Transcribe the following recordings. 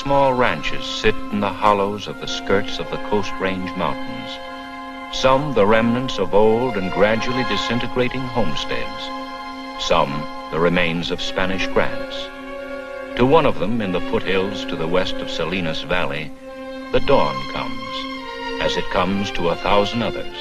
small ranches sit in the hollows of the skirts of the Coast Range Mountains. Some the remnants of old and gradually disintegrating homesteads. Some the remains of Spanish grants. To one of them in the foothills to the west of Salinas Valley, the dawn comes, as it comes to 1,000 others.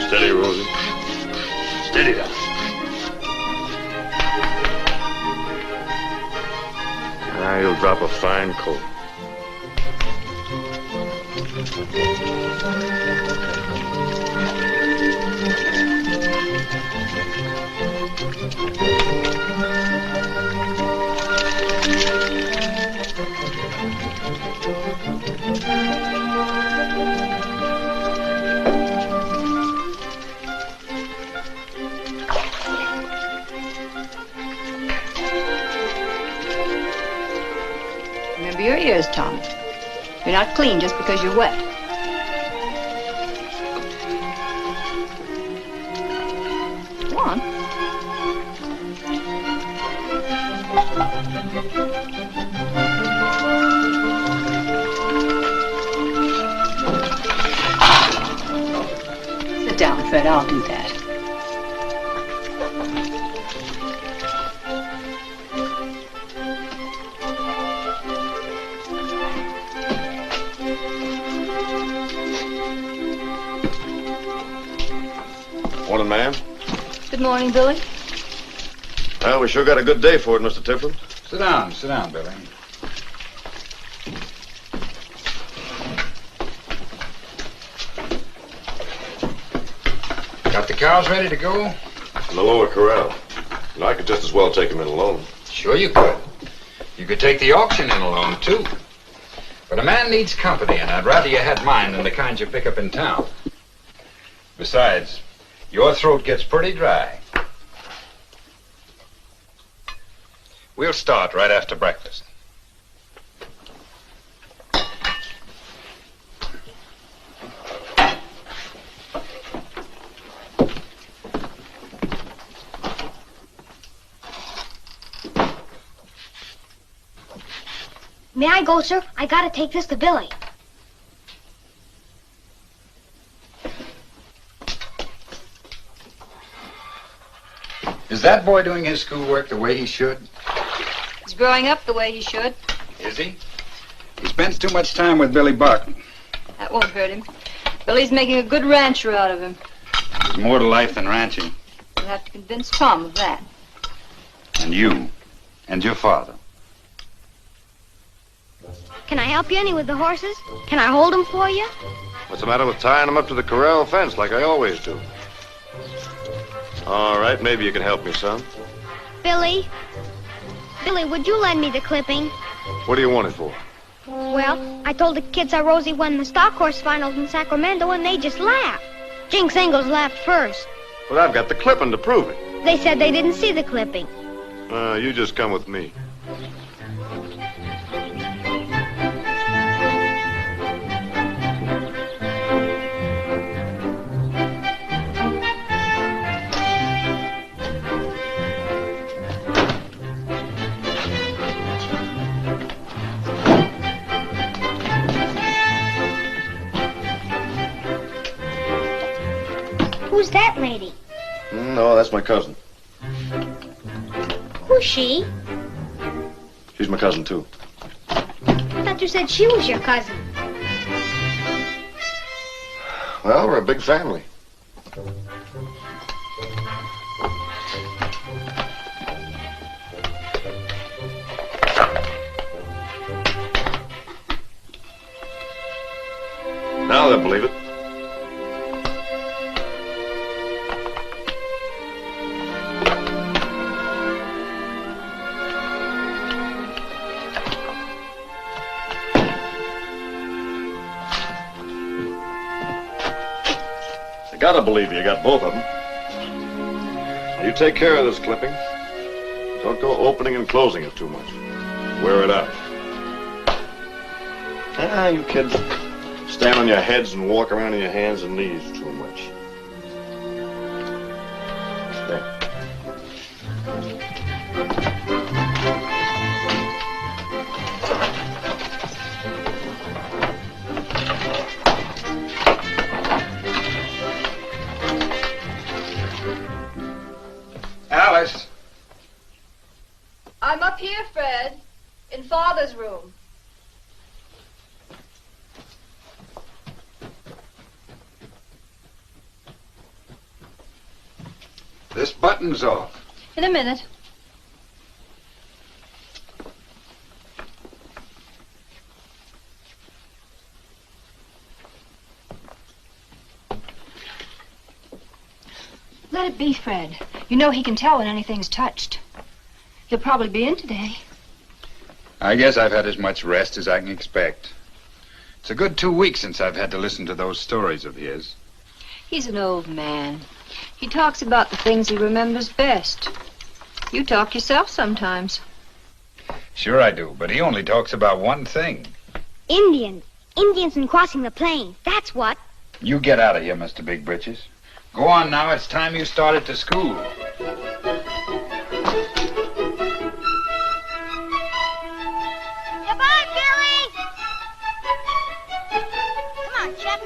Steady, Rosie. Steady now. Now you'll drop a fine coat. Remember your ears, Tom. You're not clean just because you're wet. Go on. Sit down, Fred. I'll do that. Morning, ma'am. Good morning, Billy. Well, we sure got a good day for it, Mr. Tiflin. Sit down, Billy. Got the cows ready to go? In the lower corral. And I could just as well take them in alone. Sure you could. You could take the auction in alone, too. But a man needs company, and I'd rather you had mine than the kinds you pick up in town. Besides, your throat gets pretty dry. We'll start right after breakfast. May I go, sir? I gotta take this to Billy. Is that boy doing his schoolwork the way he should? He's growing up the way he should. Is he? He spends too much time with Billy Buck. That won't hurt him. Billy's making a good rancher out of him. There's more to life than ranching. You'll have to convince Tom of that. And you. And your father. Can I help you any with the horses? Can I hold them for you? What's the matter with tying them up to the corral fence like I always do? All right, maybe you can help me, son. Billy? Billy, would you lend me the clipping? What do you want it for? Well, I told the kids how Rosie won the stock horse finals in Sacramento, and they just laughed. Jinx Ingalls laughed first. Well, I've got the clipping to prove it. They said they didn't see the clipping. You just come with me. Who's that lady? No, that's my cousin. Who's she? She's my cousin, too. I thought you said she was your cousin. Well, we're a big family. Now they'll believe it. Gotta believe you got both of them. You take care of this clipping. Don't go opening and closing it too much. Wear it out. You kids stand on your heads and walk around on your hands and knees too much. There. Alice. I'm up here, Fred, in Father's room. This button's off. In a minute. Let it be, Fred. You know he can tell when anything's touched. He'll probably be in today. I guess I've had as much rest as I can expect. It's a good 2 weeks since I've had to listen to those stories of his. He's an old man. He talks about the things he remembers best. You talk yourself sometimes. Sure I do, but he only talks about one thing. Indians. Indians and crossing the plains. That's what. You get out of here, Mr. Big Britches. Go on now, it's time you started to school. Goodbye, Billy! Come on, Chip.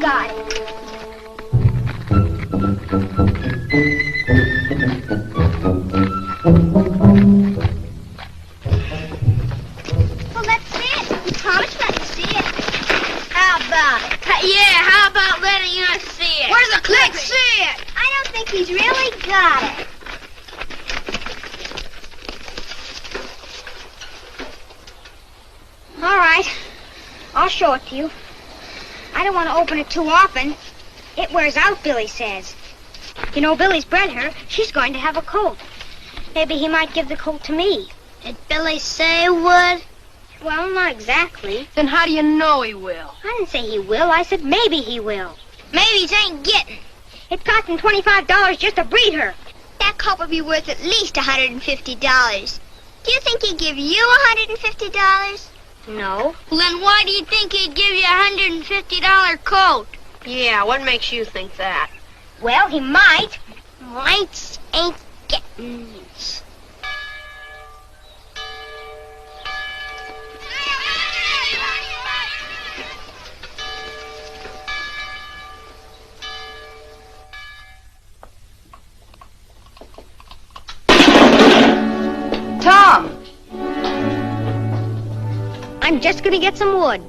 got it. Well, let's see it. You promised let us see it. How about it? Yeah, how about letting us see it? Where's the clip? Let's see it. I don't think he's really got it. All right. I'll show it to you. I don't want to open it too often. It wears out, Billy says. You know, Billy's bred her. She's going to have a colt. Maybe he might give the colt to me. Did Billy say he would? Well, not exactly. Then how do you know he will? I didn't say he will. I said maybe he will. Maybe he ain't getting. It cost him $25 just to breed her. That colt would be worth at least $150. Do you think he'd give you $150? No. Well, then why do you think he'd give you a $150 coat? Yeah, what makes you think that? Well, he might. Mites ain't gettings. Tom! I'm just gonna get some wood.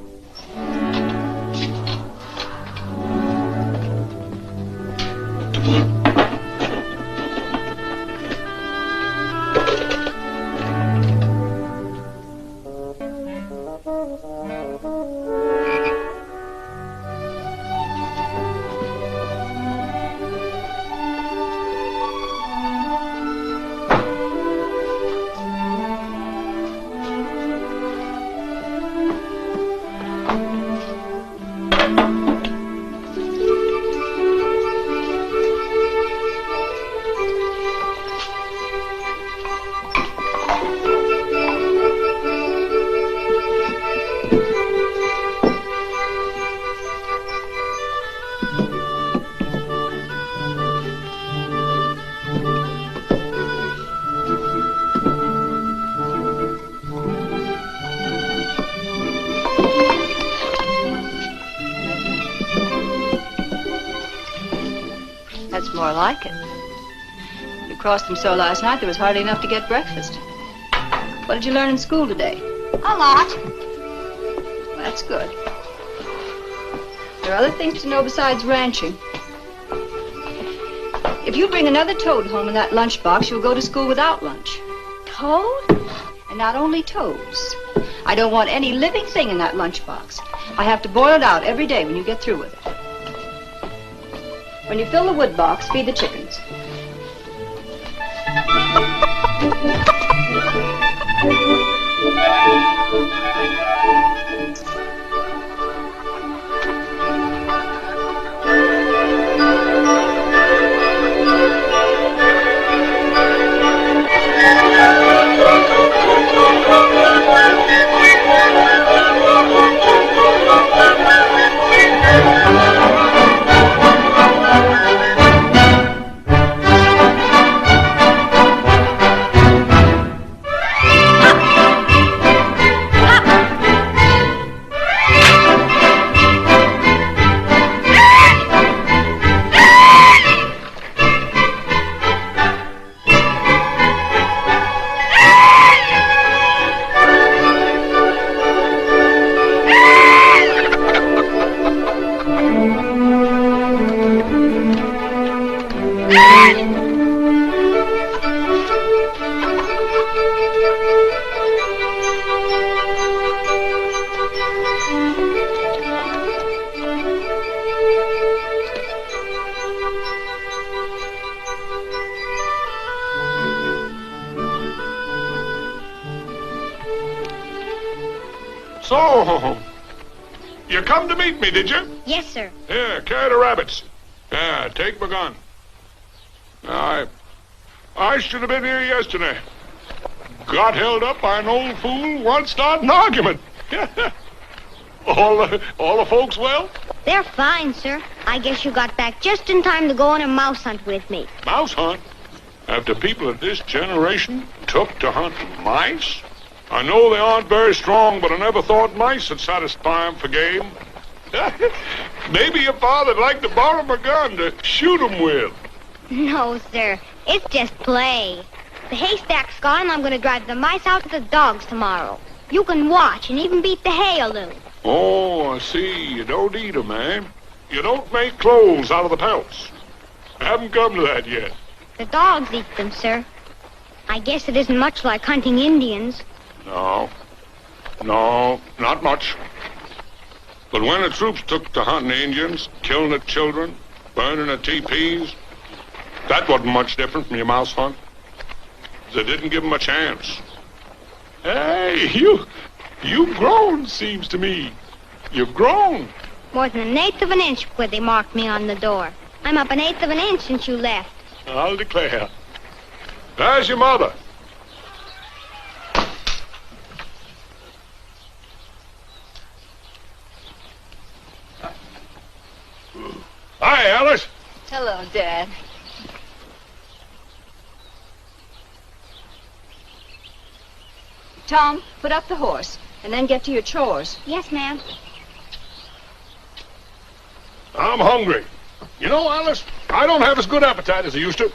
That's more like it. You crossed them so last night there was hardly enough to get breakfast. What did you learn in school today? A lot. Well, that's good. There are other things to know besides ranching. If you bring another toad home in that lunchbox, you'll go to school without lunch. Toad? And not only toads. I don't want any living thing in that lunchbox. I have to boil it out every day when you get through with it. When you fill the wood box, feed the chickens. So, you come to meet me, did you? Yes, sir. Here, carry the rabbits. Yeah, take my gun. I should have been here yesterday. Got held up by an old fool, once started an argument. All the folks well? They're fine, sir. I guess you got back just in time to go on a mouse hunt with me. Mouse hunt? After people of this generation took to hunt mice? I know they aren't very strong, but I never thought mice would satisfy 'em for game. Maybe your father'd like to borrow my gun to shoot 'em with. No, sir. It's just play. The haystack's gone, and I'm going to drive the mice out to the dogs tomorrow. You can watch and even beat the hay a little. Oh, I see. You don't eat 'em, eh? You don't make clothes out of the pelts. I haven't come to that yet. The dogs eat them, sir. I guess it isn't much like hunting Indians. No, not much. But when the troops took to hunting Indians, killing the children, burning the teepees, that wasn't much different from your mouse hunt. They didn't give 'em a chance. Hey, you've grown, seems to me. You've grown. More than an eighth of an inch where they marked me on the door. I'm up an eighth of an inch since you left. I'll declare. There's your mother. Hi, Alice. Hello, Dad. Tom, put up the horse, and then get to your chores. Yes, ma'am. I'm hungry. You know, Alice, I don't have as good appetite as I used to.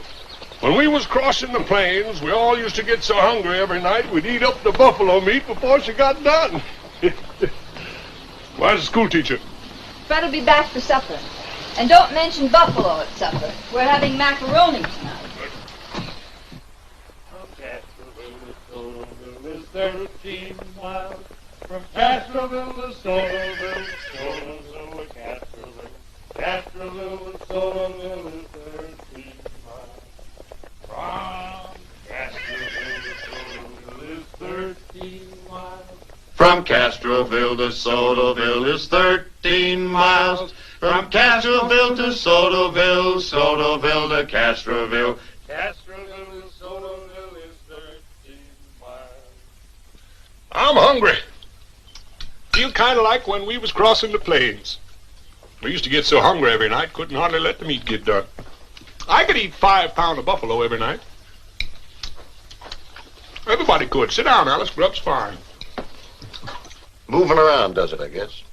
When we was crossing the plains, we all used to get so hungry every night we'd eat up the buffalo meat before she got done. Where's the school teacher? Fred'll be back for supper. And don't mention buffalo at supper. We're having macaroni tonight. Is 13 miles from Castroville to Sotoville, Sotoville to Castroville. Castroville to Sotoville is 13 miles. From Castroville to Sotoville is 13 miles. From Castroville to Sotoville is 13 miles. From Castroville to Sotoville, Sotoville to Castroville. Castroville to Sotoville is 13 miles. I'm hungry. Feel kind of like when we was crossing the plains. We used to get so hungry every night, couldn't hardly let the meat get done. I could eat 5 pounds of buffalo every night. Everybody could. Sit down, Alice. Grub's fine. Moving around does it, I guess.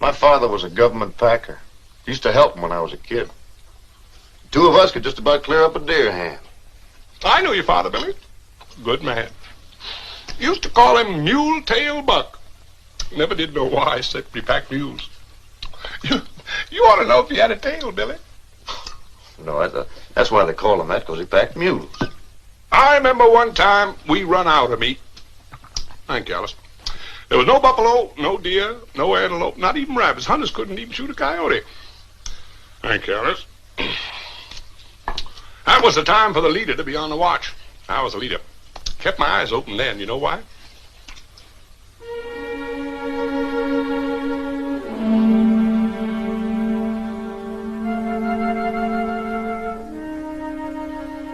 My father was a government packer. Used to help him when I was a kid. 2 of us could just about clear up a deer hand. I knew your father, Billy. Good man. Used to call him Mule Tail Buck. Never did know why, except he packed mules. You ought to know if he had a tail, Billy. No, that's why they call him that, because he packed mules. I remember one time we run out of meat. Thank you, Alice. There was no buffalo, no deer, no antelope, not even rabbits. Hunters couldn't even shoot a coyote. Thank you, Alice. That was the time for the leader to be on the watch. I was a leader. Kept my eyes open then. You know why?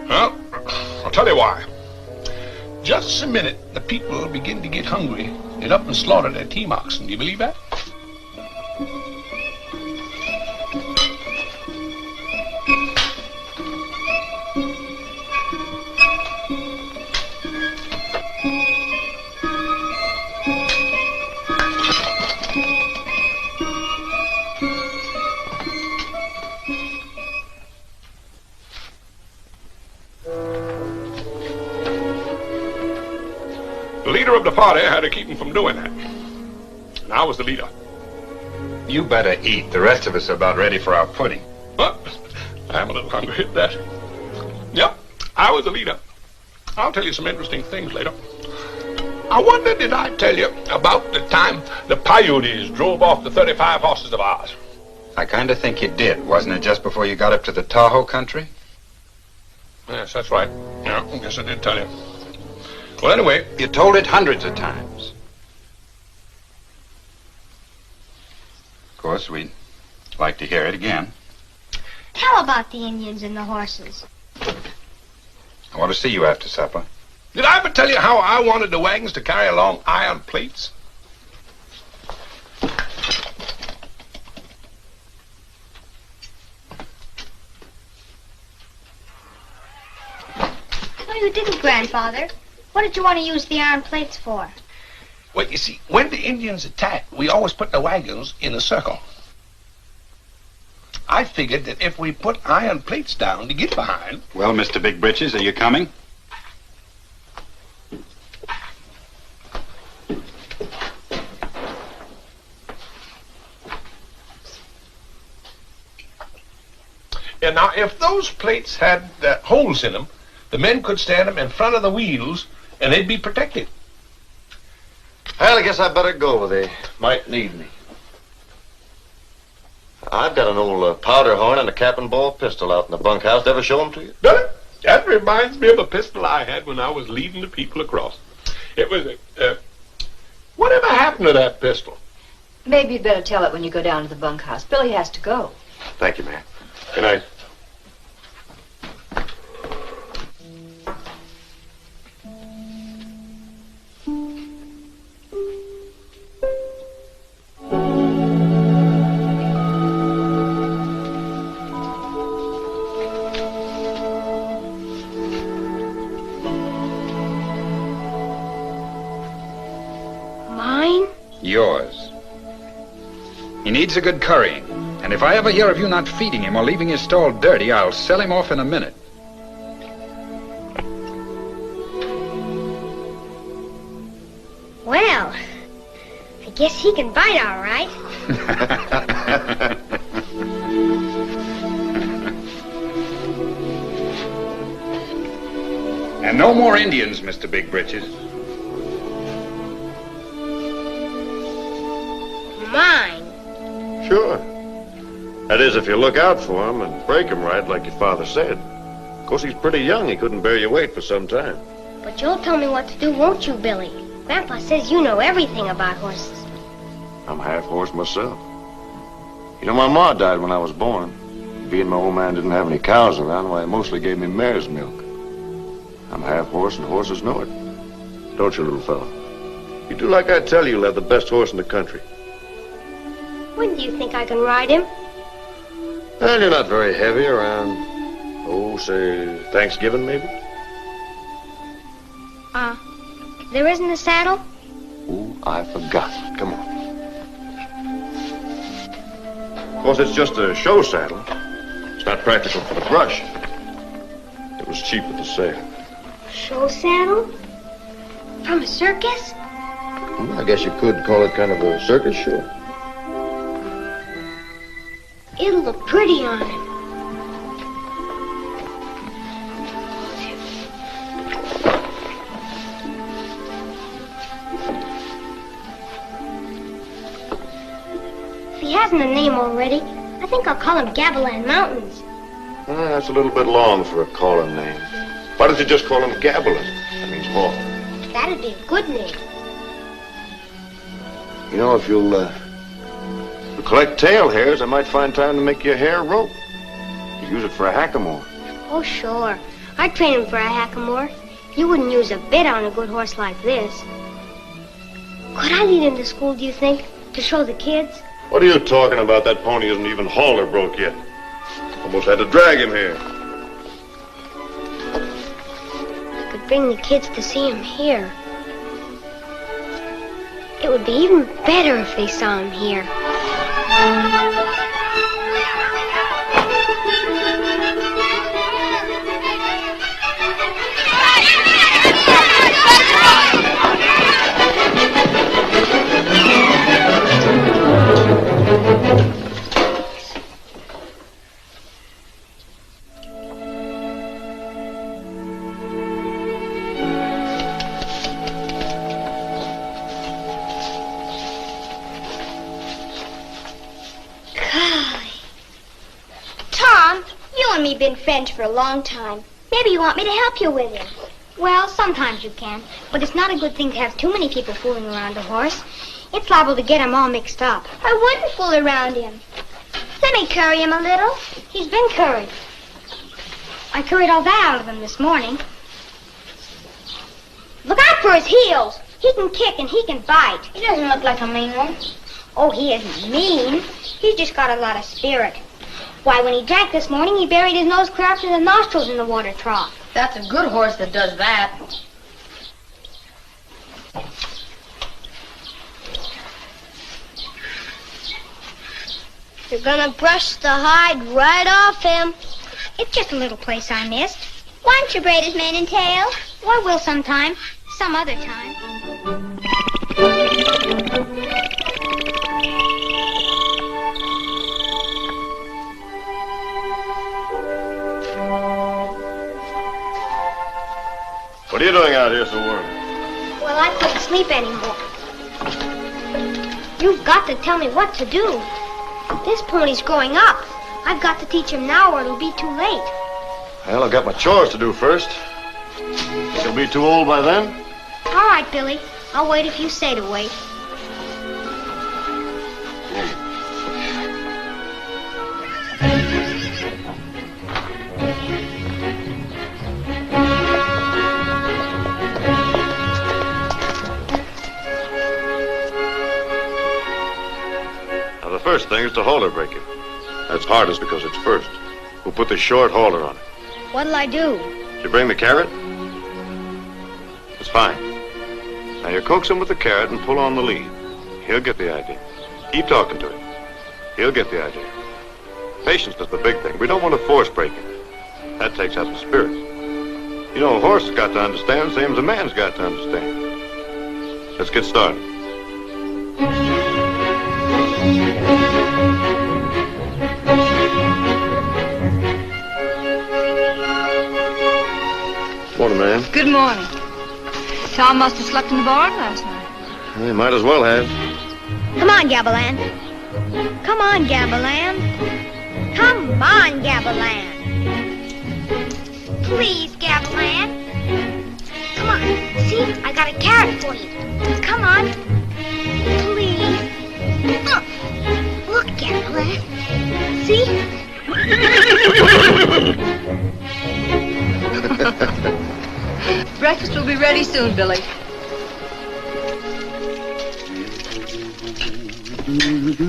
Well, I'll tell you why. Just a minute, the people begin to get hungry, get up and slaughter their team oxen. Do you believe that? The leader of the party had to keep him from doing that. And I was the leader. You better eat. The rest of us are about ready for our pudding. But I'm a little hungry at that. Yep, I was the leader. I'll tell you some interesting things later. I wonder, did I tell you about the time the Paiutes drove off the 35 horses of ours? I kind of think you did. Wasn't it just before you got up to the Tahoe country? Yes, that's right. Yeah, I guess I did tell you. Well, anyway, You told it hundreds of times. Of course, we'd like to hear it again. Tell about the Indians and the horses. I want to see you after supper. did I ever tell you how I wanted the wagons to carry along iron plates? No, you didn't, Grandfather. What did you want to use the iron plates for? Well, you see, when the Indians attack, we always put the wagons in a circle. I figured that if we put iron plates down to get behind... Well, Mr. Big Britches, are you coming? Yeah, now, if those plates had holes in them, the men could stand them in front of the wheels, and they'd be protected. Well, I guess I better go. They might need me. I've got an old powder horn and a cap and ball pistol out in the bunkhouse. Ever show them to you? That reminds me of a pistol I had when I was leading the people across. It was whatever happened to that pistol? Maybe you'd better tell it when you go down to the bunkhouse. Billy has to go. Thank you, ma'am. Good night. Mine? Yours. He needs a good currying. And if I ever hear of you not feeding him or leaving his stall dirty, I'll sell him off in a minute. Well, I guess he can bite all right. And no more Indians, Mr. Big Britches. Mine. Sure. That is, if you look out for him and break him right, like your father said. Of course, he's pretty young. He couldn't bear your weight for some time. But you'll tell me what to do, won't you, Billy? Grandpa says you know everything about horses. I'm half horse myself. You know, my ma died when I was born. Being my old man didn't have any cows around, why, he mostly gave me mare's milk. I'm half horse, and horses know it. Don't you, little fellow? You do like I tell you, you'll have the best horse in the country. When do you think I can ride him? Well, you're not very heavy around, say, Thanksgiving, maybe? There isn't a saddle? Oh, I forgot. Come on. Of course, it's just a show saddle. It's not practical for the brush. It was cheap at the sale. Show saddle? From a circus? I guess you could call it kind of a circus show. It'll look pretty on him. If he hasn't a name already, I think I'll call him Gavilan Mountains. That's a little bit long for a calling name. Why don't you just call him Gavilan? That means hawk. That'd be a good name. You know, if you'll collect tail hairs, I might find time to make you a hair rope. You use it for a hackamore. Oh, sure. I'd train him for a hackamore. You wouldn't use a bit on a good horse like this. Could I lead him to school, do you think? To show the kids? What are you talking about? That pony isn't even halter broke yet. Almost had to drag him here. I could bring the kids to see him here. It would be even better if they saw him here. Been friends for a long time. Maybe you want me to help you with him. Well, sometimes you can, but it's not a good thing to have too many people fooling around a horse. It's liable to get him all mixed up. I wouldn't fool around him. Let me curry him a little. He's been curried. I curried all that out of him this morning. Look out for his heels. He can kick and he can bite. He doesn't look like a mean one. Oh, he isn't mean. He's just got a lot of spirit. Why, when he drank this morning, he buried his nose clear up to the nostrils in the water trough. That's a good horse that does that. You're gonna brush the hide right off him. It's just a little place I missed. Why don't you braid his mane and tail? Well, I will sometime. Some other time. What are you doing out here so early? Well, I couldn't sleep anymore. You've got to tell me what to do. This pony's growing up. I've got to teach him now or it'll be too late. Well, I've got my chores to do first. Think he'll be too old by then? All right, Billy. I'll wait if you say to wait. Now, the first thing is to halter break it. That's hardest because it's first. We'll put the short halter on it. What'll I do? Did you bring the carrot? It's fine. Now you coax him with the carrot and pull on the lead. He'll get the idea. Keep talking to him. He'll get the idea. Patience is the big thing. We don't want to force break it. That takes out the spirit. You know, a horse has got to understand, same as a man's got to understand. Let's get started. Morning, man. Good morning. Tom must have slept in the barn last night. They might as well have. Come on, Gabaland. Come on, Gabaland. Come on, Gabaland. Please, Gabaland. Come on. See? I got a carrot for you. Come on. Please. Look, Gabaland. See? Breakfast will be ready soon, Billy.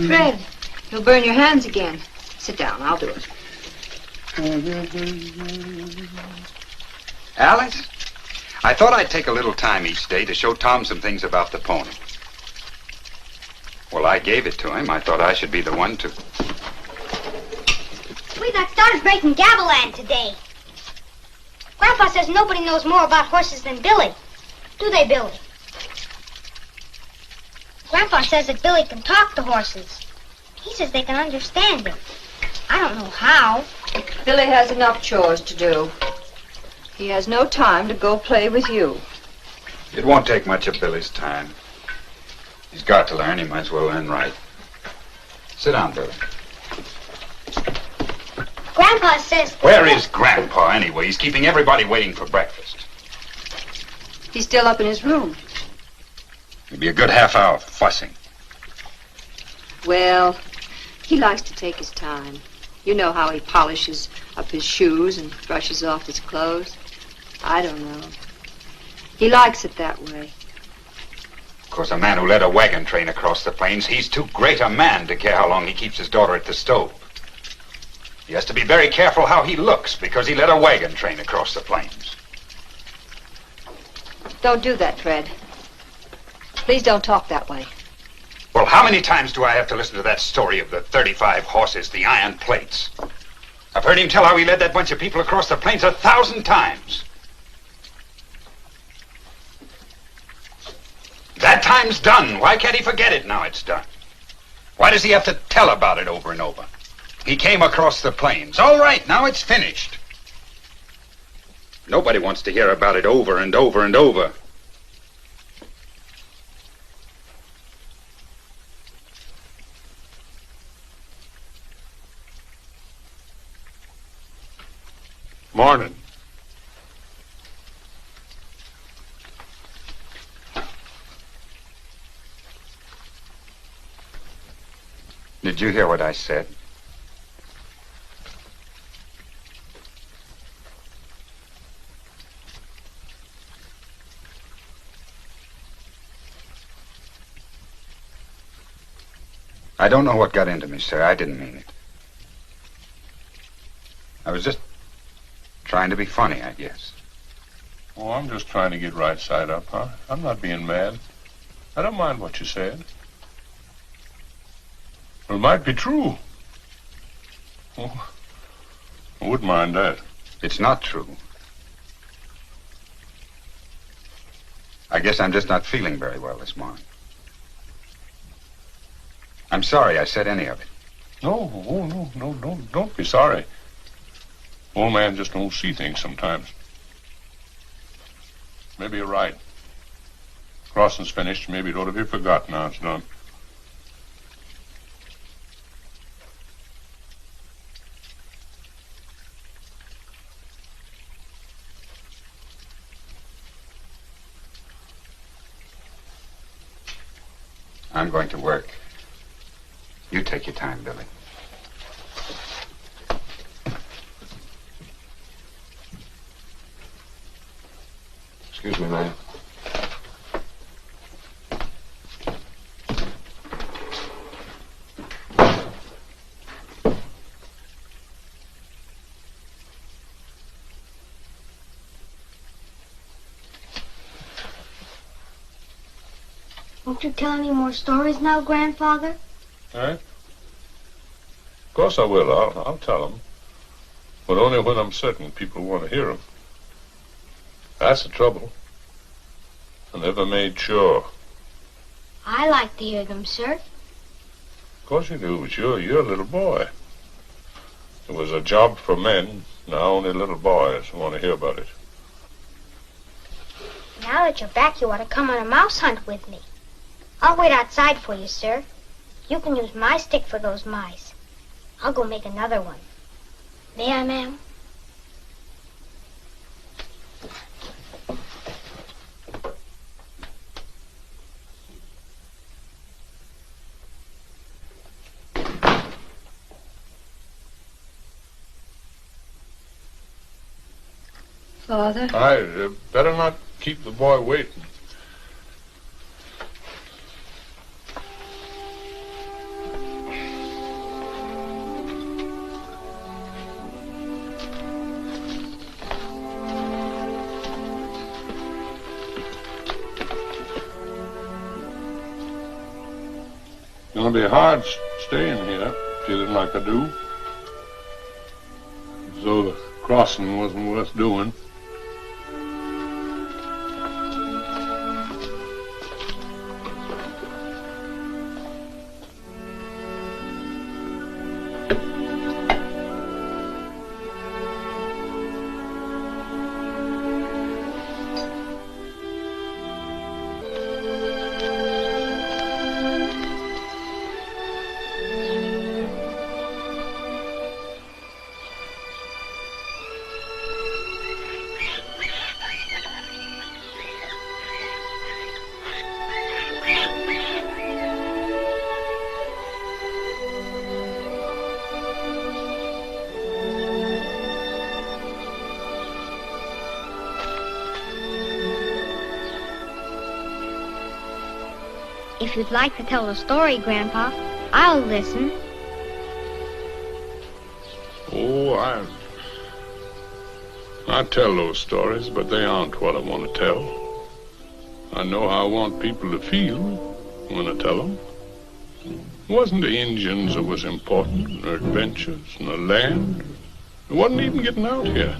Fred, you'll burn your hands again. Sit down, I'll do it. Alice, I thought I'd take a little time each day to show Tom some things about the pony. Well, I gave it to him. I thought I should be the one to... We got started breaking Gabaland today. Grandpa says nobody knows more about horses than Billy. Do they, Billy? Grandpa says that Billy can talk to horses. He says they can understand him. I don't know how. Billy has enough chores to do. He has no time to go play with you. It won't take much of Billy's time. He's got to learn. He might as well learn right. Sit down, Billy. Grandpa says... Where is Grandpa, anyway? He's keeping everybody waiting for breakfast. He's still up in his room. It'll be a good half hour fussing. Well, he likes to take his time. You know how he polishes up his shoes and brushes off his clothes. I don't know. He likes it that way. Of course, a man who led a wagon train across the plains, he's too great a man to care how long he keeps his daughter at the stove. He has to be very careful how he looks because he led a wagon train across the plains. Don't do that, Fred. Please don't talk that way. Well, how many times do I have to listen to that story of the 35 horses, the iron plates? I've heard him tell how he led that bunch of people across the plains 1,000 times. That time's done. Why can't he forget it now it's done? Why does he have to tell about it over and over? He came across the plains. All right, now it's finished. Nobody wants to hear about it over and over and over. Morning. Did you hear what I said? I don't know what got into me, sir. I didn't mean it. I was just trying to be funny, I guess. Oh, I'm just trying to get right side up, huh? I'm not being mad. I don't mind what you said. Well, it might be true. Oh, I wouldn't mind that. It's not true. I guess I'm just not feeling very well this morning. I'm sorry I said any of it. No, don't be sorry. Old man just don't see things sometimes. Maybe you're right. Crossing's finished. Maybe it ought to be forgotten now it's done. I'm going to work. You take your time, Billy. Excuse me, man. Won't you tell any more stories now, Grandfather? Eh? Of course I will. I'll tell them. But only when I'm certain people want to hear them. That's the trouble. I never made sure. I like to hear them, sir. Of course you do, but you're a little boy. It was a job for men. Now only little boys want to hear about it. Now that you're back, you ought to come on a mouse hunt with me. I'll wait outside for you, sir. You can use my stick for those mice. I'll go make another one. May I, ma'am? Father? I better not keep the boy waiting. Gonna be hard staying here, feeling like I do. As though the crossing wasn't worth doing. If you'd like to tell a story, Grandpa, I'll listen. Oh, I tell those stories, but they aren't what I want to tell. I know how I want people to feel when I tell them. It wasn't the Indians that was important, or adventures, and the land. It wasn't even getting out here.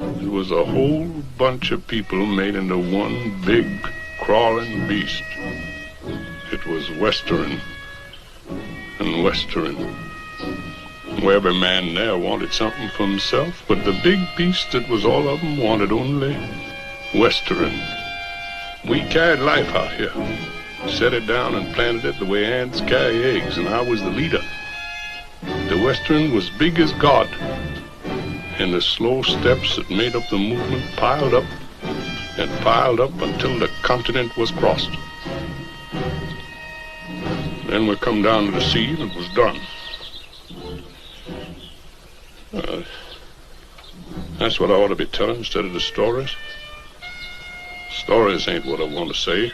It was a whole bunch of people made into one big, crawling beast. It was Western and Western. Where every man there wanted something for himself, but the big beast that was all of them wanted only Western. We carried life out here, set it down and planted it the way ants carry eggs, and I was the leader. The Western was big as God, and the slow steps that made up the movement piled up and piled up until the continent was crossed. Then we come down to the sea and it was done. That's what I ought to be telling instead of the stories. Stories ain't what I want to say.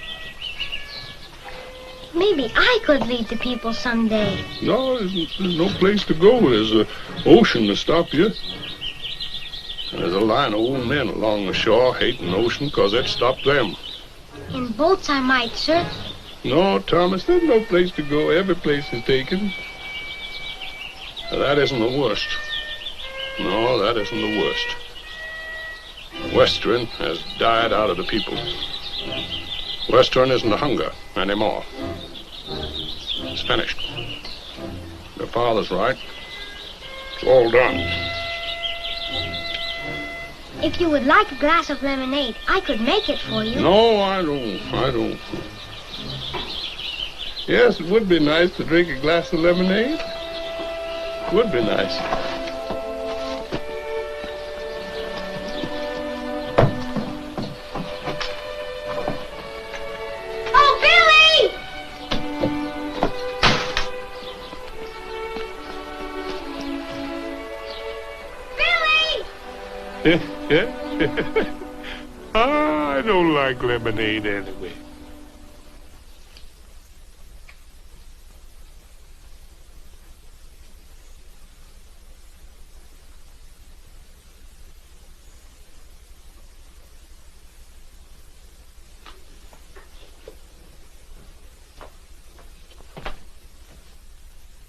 Maybe I could lead the people someday. No, there's no place to go. There's an ocean to stop you. And there's a line of old men along the shore hating the ocean because it stopped them. In boats I might, sir. No, Thomas, there's no place to go. Every place is taken. That isn't the worst. No, that isn't the worst. Western has died out of the people. Western isn't a hunger anymore. It's finished. Your father's right. It's all done. If you would like a glass of lemonade, I could make it for you. No, I don't. Yes, it would be nice to drink a glass of lemonade. Would be nice. Oh, Billy! Billy! I don't like lemonade anyway.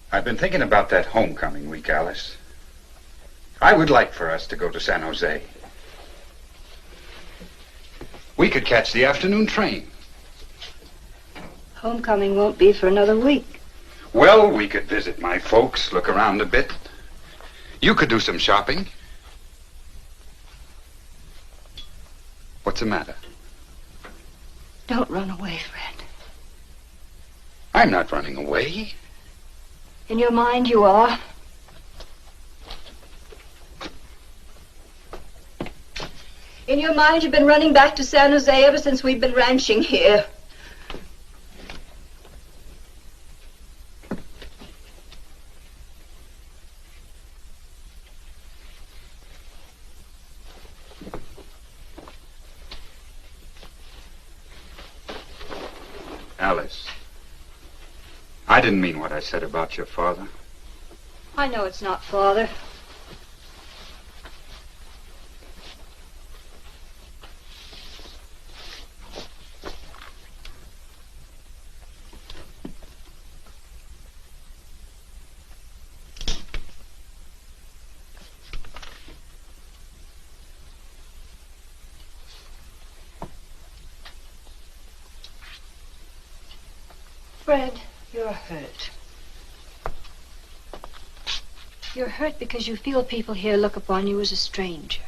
I've been thinking about that homecoming week, Alice. I would like for us to go to San Jose. We could catch the afternoon train. Homecoming won't be for another week. Well, we could visit my folks, look around a bit. You could do some shopping. What's the matter? Don't run away, Fred. I'm not running away. In your mind, you are. In your mind, you've been running back to San Jose ever since we've been ranching here. Alice, I didn't mean what I said about your father. I know it's not Father. Fred, you're hurt. You're hurt because you feel people here look upon you as a stranger.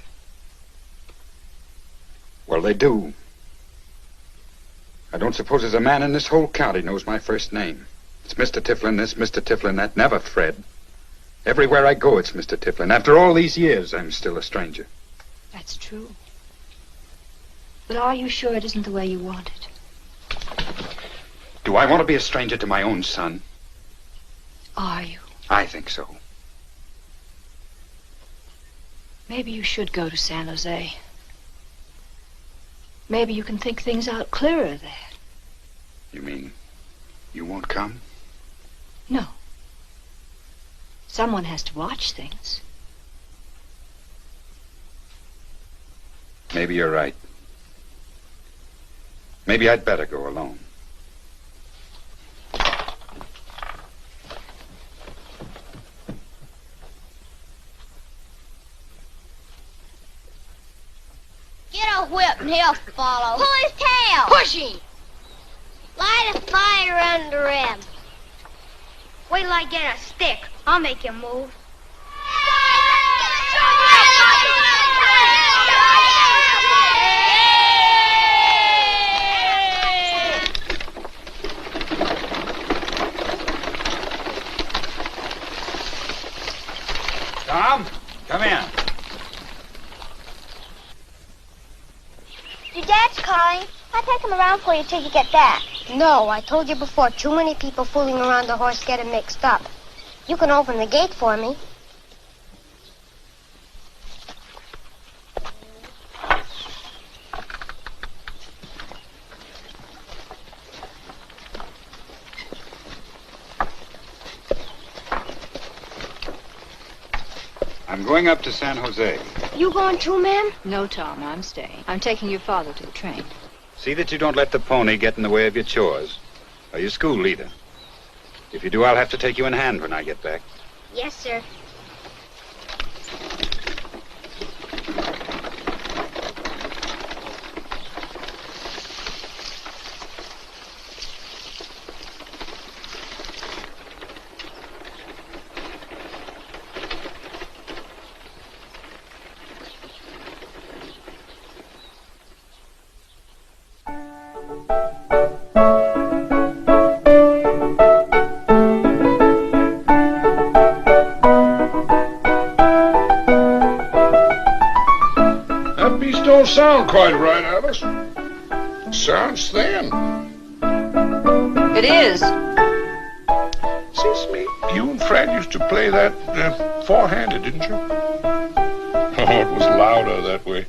Well, they do. I don't suppose there's a man in this whole county knows my first name. It's Mr. Tiflin this, Mr. Tiflin that, never Fred. Everywhere I go, it's Mr. Tiflin. After all these years, I'm still a stranger. That's true. But are you sure it isn't the way you want it? Do I want to be a stranger to my own son? Are you? I think so. Maybe you should go to San Jose. Maybe you can think things out clearer there. You mean you won't come? No. Someone has to watch things. Maybe you're right. Maybe I'd better go alone. Get a whip and he'll follow. Pull his tail. Push him! Light a fire under him. Wait till I get a stick. I'll make him move. Tom, come in. Your dad's calling. I'll take him around for you till you get back. No, I told you before, too many people fooling around the horse get him mixed up. You can open the gate for me. I'm going up to San Jose. You going too, ma'am? No, Tom, I'm staying. I'm taking your father to the train. See that you don't let the pony get in the way of your chores or your school leader. If you do, I'll have to take you in hand when I get back. Yes, sir. That piece don't sound quite right, Alice. Sounds thin. It is. Seems to me you and Fred used to play that four-handed, didn't you? Oh, it was louder that way.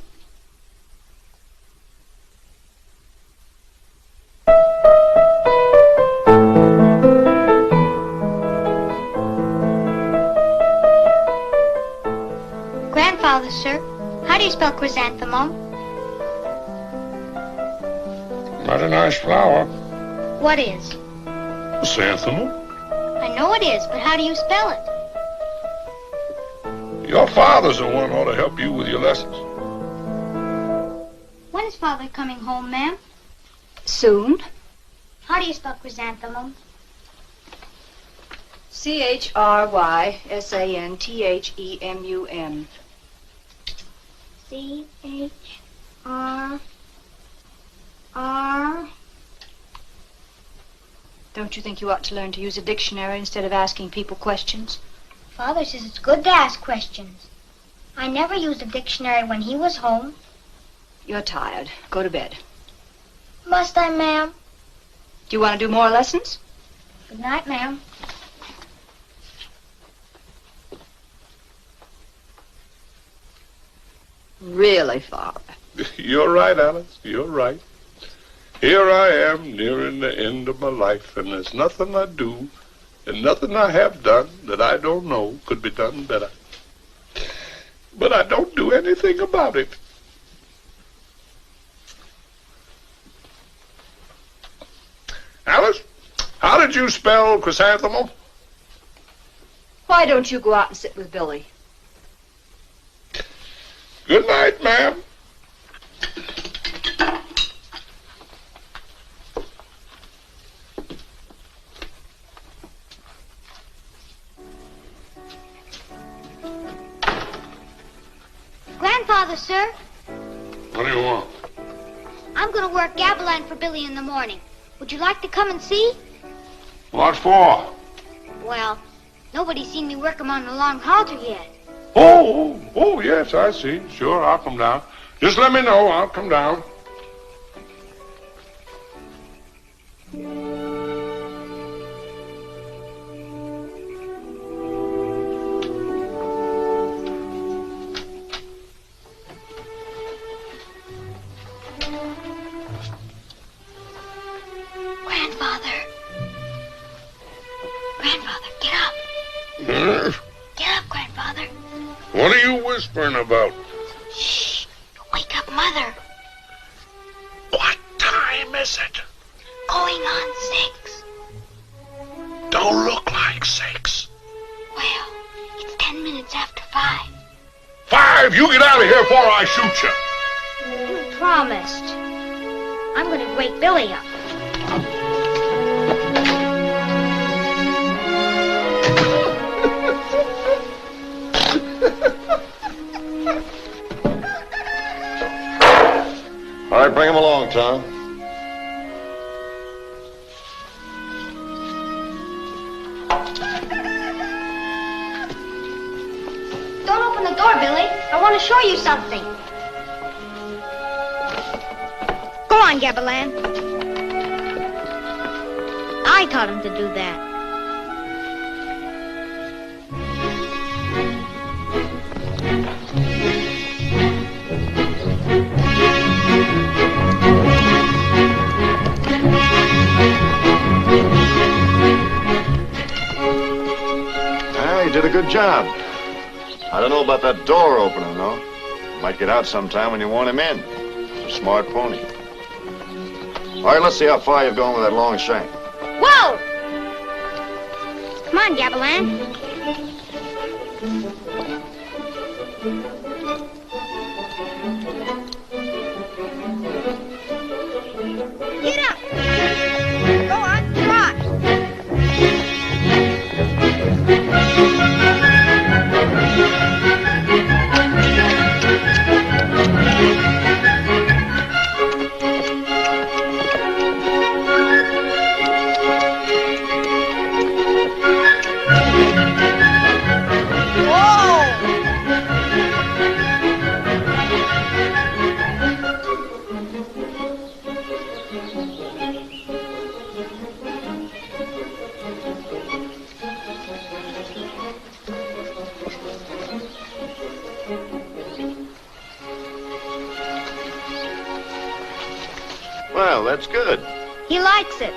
Grandfather, sir, how do you spell chrysanthemum? Not a nice flower. What is? Chrysanthemum? I know it is, but how do you spell it? Your father's the one who ought to help you with your lessons. When is Father coming home, ma'am? Soon. How do you spell chrysanthemum? CHRYSANTHEMUM. C-H-R-R... Don't you think you ought to learn to use a dictionary instead of asking people questions? Father says it's good to ask questions. I never used a dictionary when he was home. You're tired. Go to bed. Must I, ma'am? Do you want to do more lessons? Good night, ma'am. Really, Father? You're right, Alice. You're right. Here I am, nearing the end of my life, and there's nothing I do and nothing I have done that I don't know could be done better. But I don't do anything about it. Alice, how did you spell chrysanthemum? Why don't you go out and sit with Billy? Good night, ma'am. Grandfather, sir, What do you want? I'm going to work gabaline for Billy in the morning. Would you like to come and see? What for? Well, nobody's seen me work him on the long halter yet. Oh, yes, I see. Sure, I'll come down. Just let me know. I'll come down. Grandfather, get up. Get up, Grandfather. What are you whispering about? Shh, wake up Mother. What time is it? Going on 6. Don't look like 6. Well, it's 10 minutes after 5. 5! You get out of here before I shoot you. You promised. I'm going to wake Billy up. All right, bring him along, Tom. Don't open the door, Billy. I want to show you something. Go on, Gabalan. I taught him to do that. You did a good job. I don't know about that door opening, though. Might get out sometime when you want him in. He's a smart pony. All right, let's see how far you've gone with that long shank. Whoa! Come on, Gabalan. Get up! Go on, trot! Well, that's good. He likes it.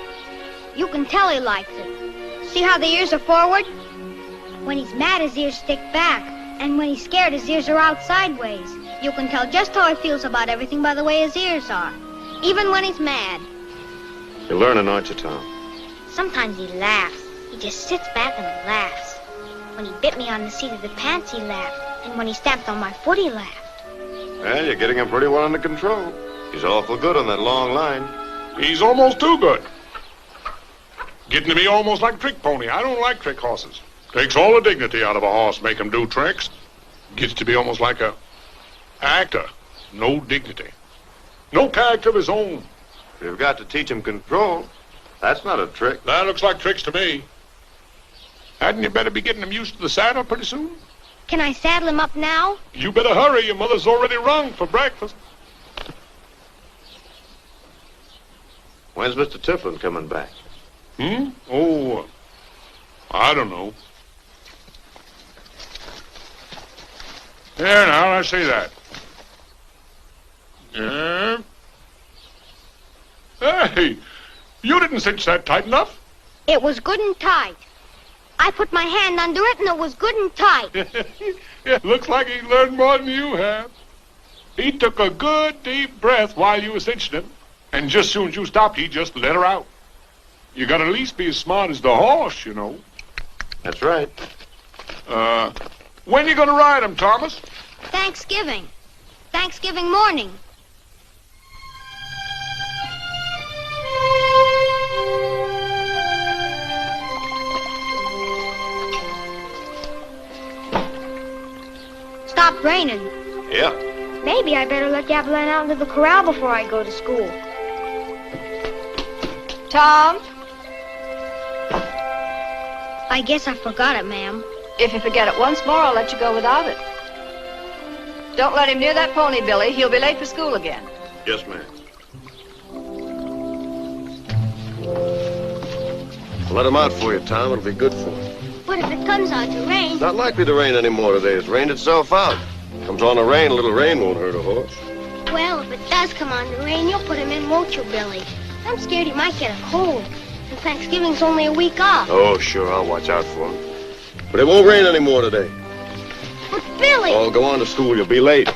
You can tell he likes it. See how the ears are forward? When he's mad, his ears stick back. And when he's scared, his ears are out sideways. You can tell just how he feels about everything by the way his ears are. Even when he's mad. You're learning, aren't you, Tom? Sometimes he laughs. He just sits back and laughs. When he bit me on the seat of the pants, he laughed. And when he stamped on my foot, he laughed. Well, you're getting him pretty well under control. He's awful good on that long line. He's almost too good. Getting to be almost like trick pony. I don't like trick horses. Takes all the dignity out of a horse, make him do tricks. Gets to be almost like a actor. No dignity. No character of his own. You've got to teach him control. That's not a trick. That looks like tricks to me. Hadn't you better be getting him used to the saddle pretty soon? Can I saddle him up now? You better hurry. Your mother's already rung for breakfast. When's Mr. Tiflin coming back? Oh, I don't know. There now, I see that. Yeah. Hey, you didn't cinch that tight enough. It was good and tight. I put my hand under it and it was good and tight. Yeah, looks like he learned more than you have. He took a good deep breath while you were cinching him. And just as soon as you stopped, he just let her out. You gotta at least be as smart as the horse, you know. That's right. When you gonna ride him, Thomas? Thanksgiving. Thanksgiving morning. Stopped raining. Yeah. Maybe I better let Gavilan out into the corral before I go to school. Tom, I guess I forgot it, ma'am. if you forget it once more, I'll let you go without it. Don't let him near that pony, Billy. He'll be late for school again. Yes, ma'am. Let him out for you, Tom. It'll be good for him. But if it comes on to rain... Not likely to rain anymore today. It's rained itself out. Comes on to rain, a little rain won't hurt a horse. Well, if it does come on to rain, you'll put him in, won't you, Billy? I'm scared he might get a cold. And Thanksgiving's only a week off. Oh, sure, I'll watch out for him. But it won't rain anymore today. But Billy... Oh, go on to school. You'll be late.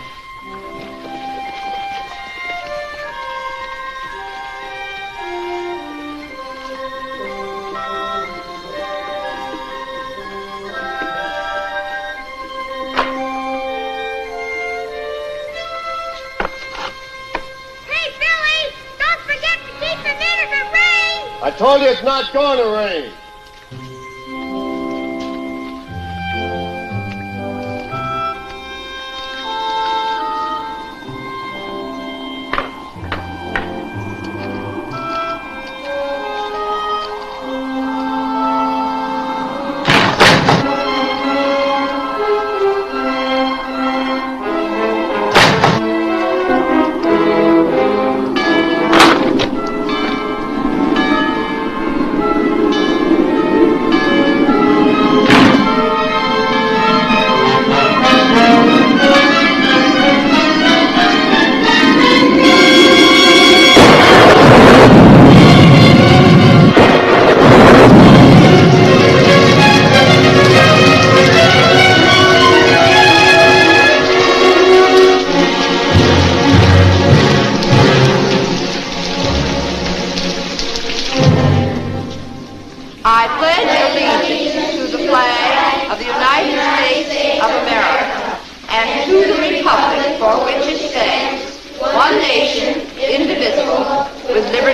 Hey, Billy! Don't forget to keep him in if it rains! I told you it's not going to rain.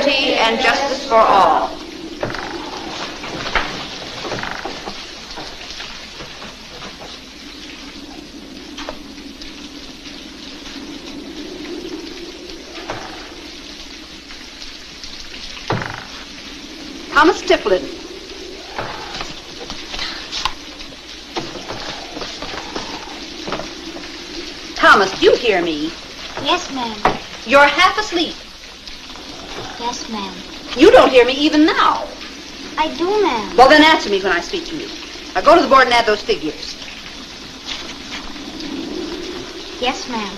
liberty and justice for all. Thomas Tiflin. Thomas, do you hear me? Yes, ma'am. You're half asleep. Yes, ma'am. You don't hear me even now. I do, ma'am. Well, then answer me when I speak to you. Now go to the board and add those figures. Yes, ma'am.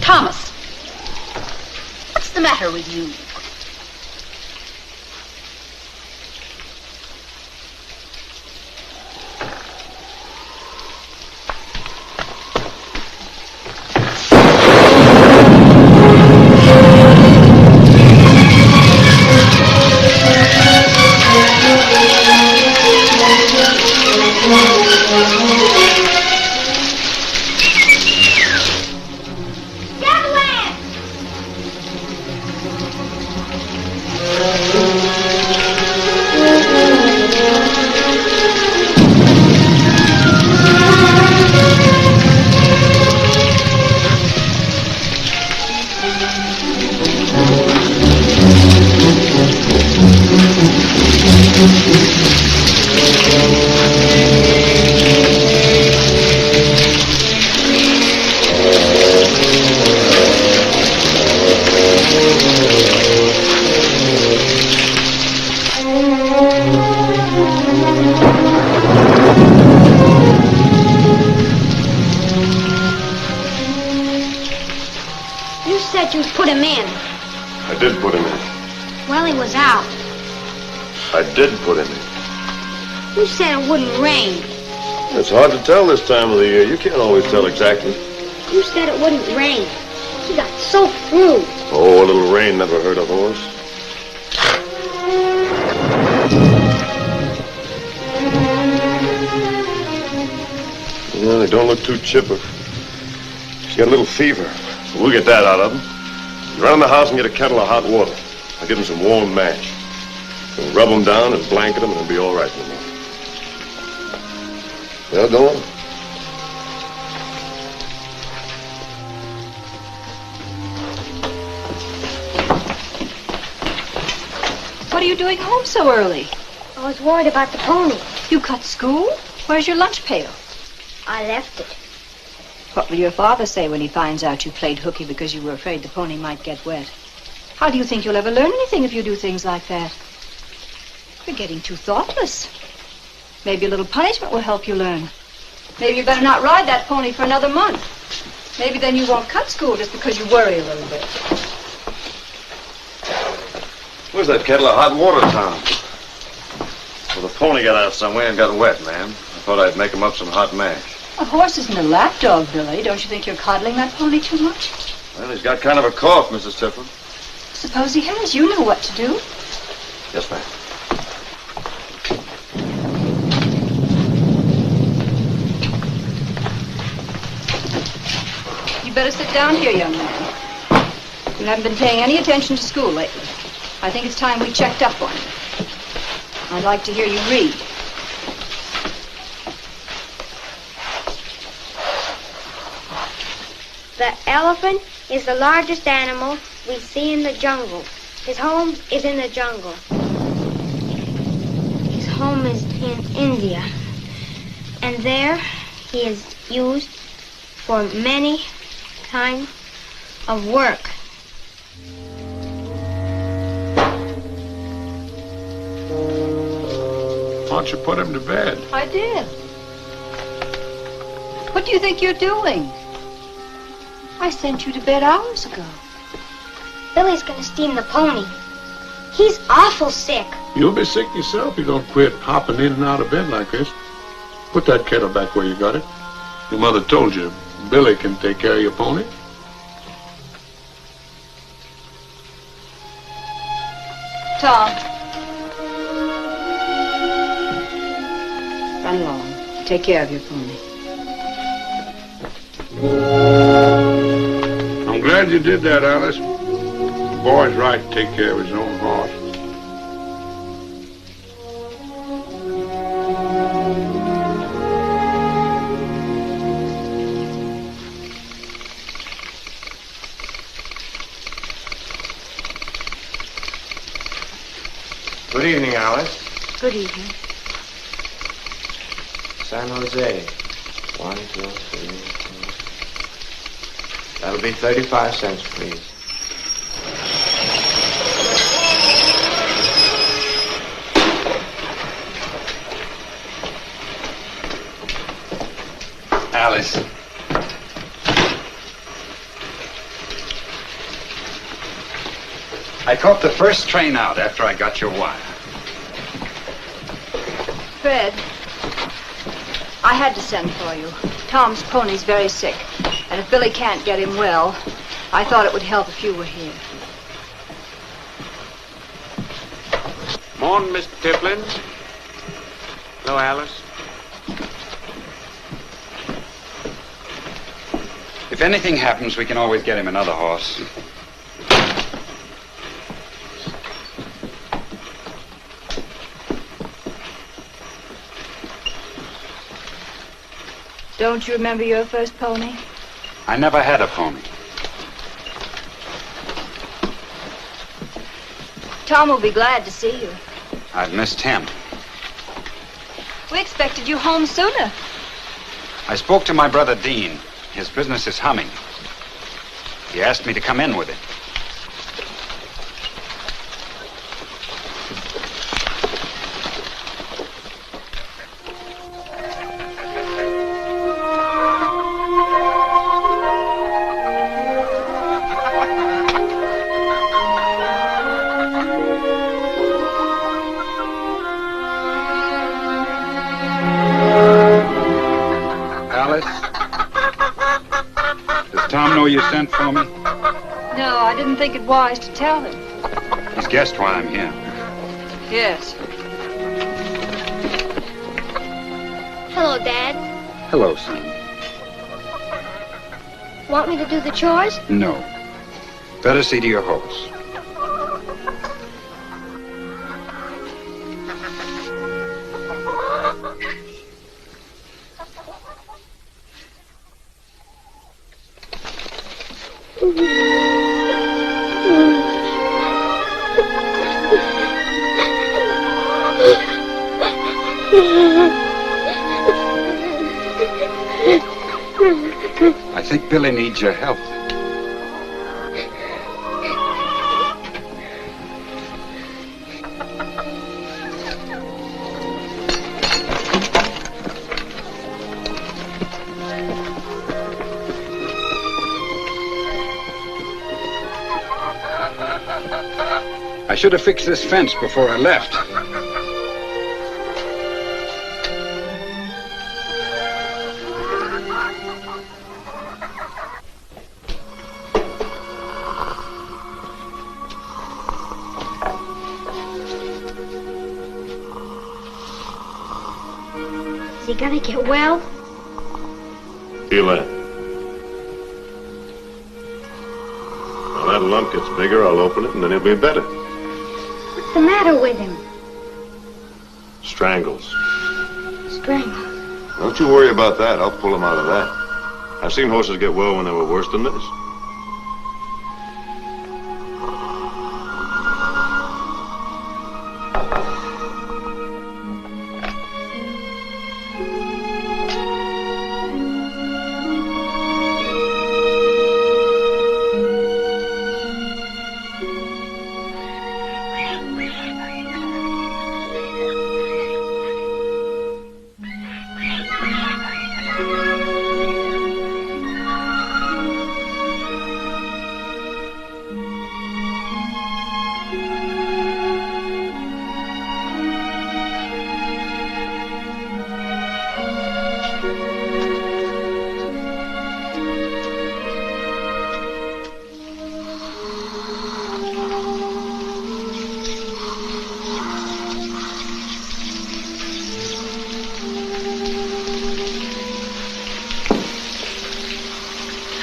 Thomas, what's the matter with you? You said you'd put him in. I did put him in. Well, he was out. I did put him in. You said it wouldn't rain. It's hard to tell this time of the year. You can't always tell exactly. You said it wouldn't rain. He got soaked through. Oh, a little rain never hurt a horse. Yeah, they don't look too chipper. She's got a little fever. We'll get that out of him. You run in the house and get a kettle of hot water. I'll give him some warm mash. We'll rub him down and blanket him, and he'll be all right in the morning. Well, go on. What are you doing home so early? I was worried about the pony. You cut school? Where's your lunch pail? I left it. What will your father say when he finds out you played hooky because you were afraid the pony might get wet? How do you think you'll ever learn anything if you do things like that? You're getting too thoughtless. Maybe a little punishment will help you learn. Maybe you better not ride that pony for another month. Maybe then you won't cut school just because you worry a little bit. Where's that kettle of hot water, Tom? Well, the pony got out somewhere and got wet, ma'am. I thought I'd make him up some hot mash. A horse isn't a lapdog, Billy. Don't you think you're coddling that pony too much? Well, he's got kind of a cough, Mrs. Tiflin. Suppose he has. You know what to do. Yes, ma'am. You better sit down here, young man. You haven't been paying any attention to school lately. I think it's time we checked up on you. I'd like to hear you read. The elephant is the largest animal we see in the jungle. His home is in the jungle. His home is in India. And there he is used for many kinds of work. Why don't you put him to bed? I did. What do you think you're doing? I sent you to bed hours ago. Billy's gonna steam the pony. He's awful sick. You'll be sick yourself if you don't quit hopping in and out of bed like this. Put that kettle back where you got it. Your mother told you Billy can take care of your pony. Tom. Run along. Take care of your pony. I'm glad you did that, Alice. The boy's right to take care of his own horse. Good evening, Alice. Good evening. San Jose. 1, 2, 3, 4. That'll be 35 cents, please. Alice. I caught the first train out after I got your wire. Fred, I had to send for you. Tom's pony's very sick, and if Billy can't get him well, I thought it would help if you were here. Morning, Mr. Tiplin. Hello, Alice. If anything happens, we can always get him another horse. Don't you remember your first pony? I never had a pony. Tom will be glad to see you. I've missed him. We expected you home sooner. I spoke to my brother Dean. His business is humming. He asked me to come in with him. You sent for me? No, I didn't think it wise to tell him. He's guessed why I'm here. Yes. Hello, Dad. Hello, son. Want me to do the chores? No. Better see to your horse. I think Billy needs your help. I should have fixed this fence before I left. Is he gonna get well? Feel that? When that lump gets bigger, I'll open it, and then he'll be better. What's the matter with him? Strangles. Strangled. Don't you worry about that. I'll pull him out of that. I've seen horses get well when they were worse than this.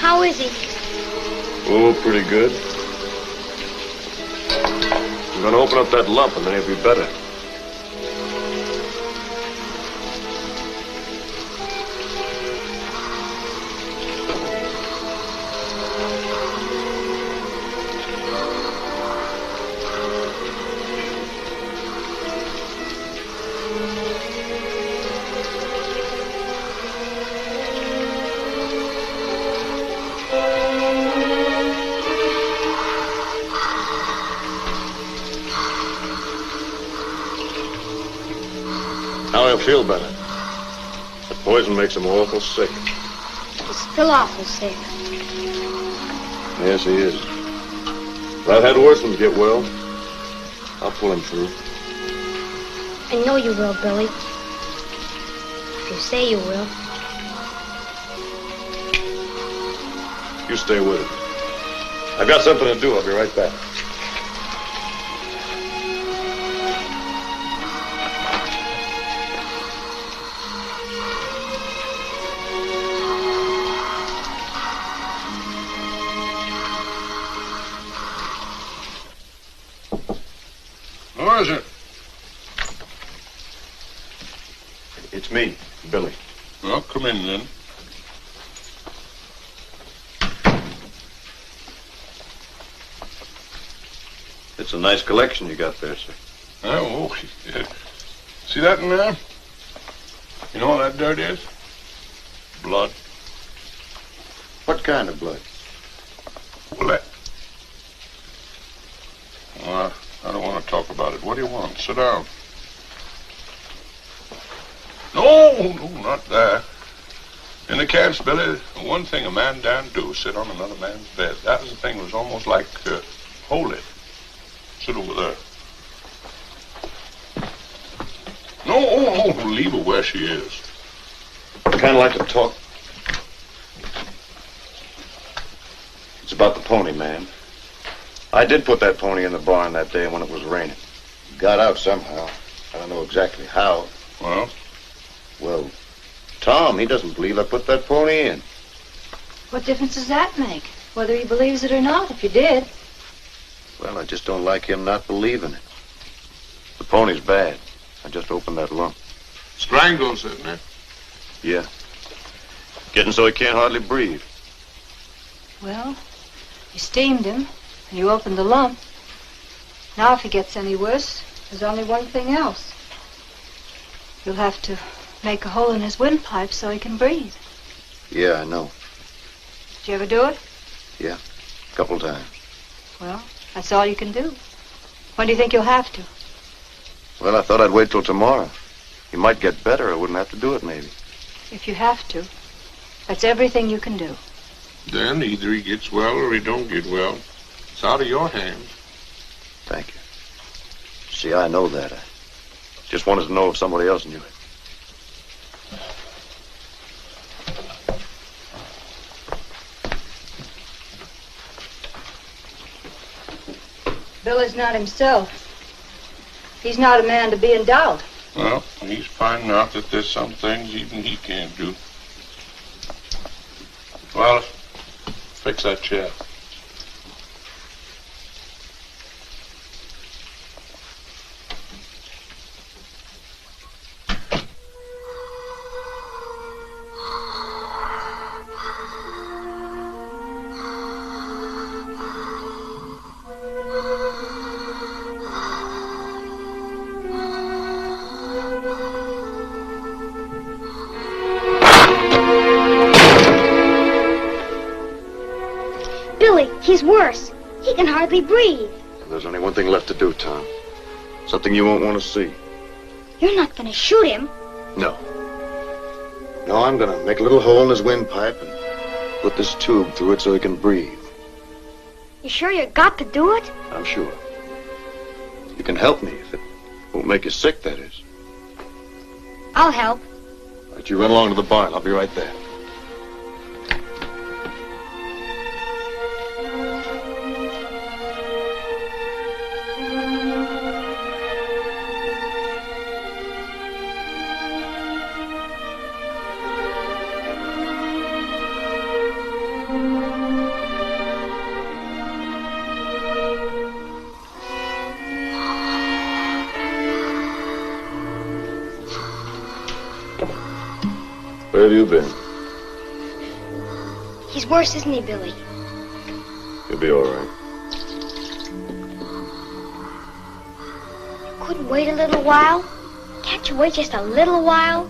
How is he? Oh, pretty good. I'm gonna open up that lump and then he'll be better. Now he'll feel better. The poison makes him awful sick. He's still awful sick. Yes, he is. But I've had worse ones get well. I'll pull him through. I know you will, Billy. If you say you will. You stay with him. I've got something to do. I'll be right back. Who is it? It's me, Billy. Well, come in then. It's a nice collection you got there, sir. Oh, yeah. See that in there? You know what that dirt is? Blood. What kind of blood? Well, that... Well, I don't want to talk about it. What do you want? Sit down. No, not that. In the camps, Billy, the one thing a man daren't do is sit on another man's bed. That was the thing. It was almost like holy. Sit over there. No, leave her where she is. I kind of like to talk. It's about the pony, man. I did put that pony in the barn that day when it was raining. It got out somehow. I don't know exactly how. Well? Well, Tom, he doesn't believe I put that pony in. What difference does that make? Whether he believes it or not, if you did. Well, I just don't like him not believing it. The pony's bad. I just opened that lump. Strangles, isn't it? Yeah. Getting so he can't hardly breathe. Well, you steamed him, and you opened the lump. Now, if he gets any worse, there's only one thing else. You'll have to make a hole in his windpipe so he can breathe. Yeah, I know. Did you ever do it? Yeah, a couple times. Well, that's all you can do. When do you think you'll have to? Well, I thought I'd wait till tomorrow. He might get better. I wouldn't have to do it, maybe. If you have to, that's everything you can do. Then either he gets well or he don't get well. It's out of your hands. Thank you. See, I know that. I just wanted to know if somebody else knew it. Billy's not himself. He's not a man to be in doubt. Well, he's finding out that there's some things even he can't do. Well, fix that chair. He's worse. He can hardly breathe. There's only one thing left to do, Tom. Something you won't want to see. You're not going to shoot him. No. No, I'm going to make a little hole in his windpipe and put this tube through it so he can breathe. You sure you got to do it? I'm sure. You can help me if it won't make you sick, that is. I'll help. All right, you run along to the barn. I'll be right there. Where have you been? He's worse, isn't he, Billy? You'll be all right. Couldn't wait a little while? Can't you wait just a little while?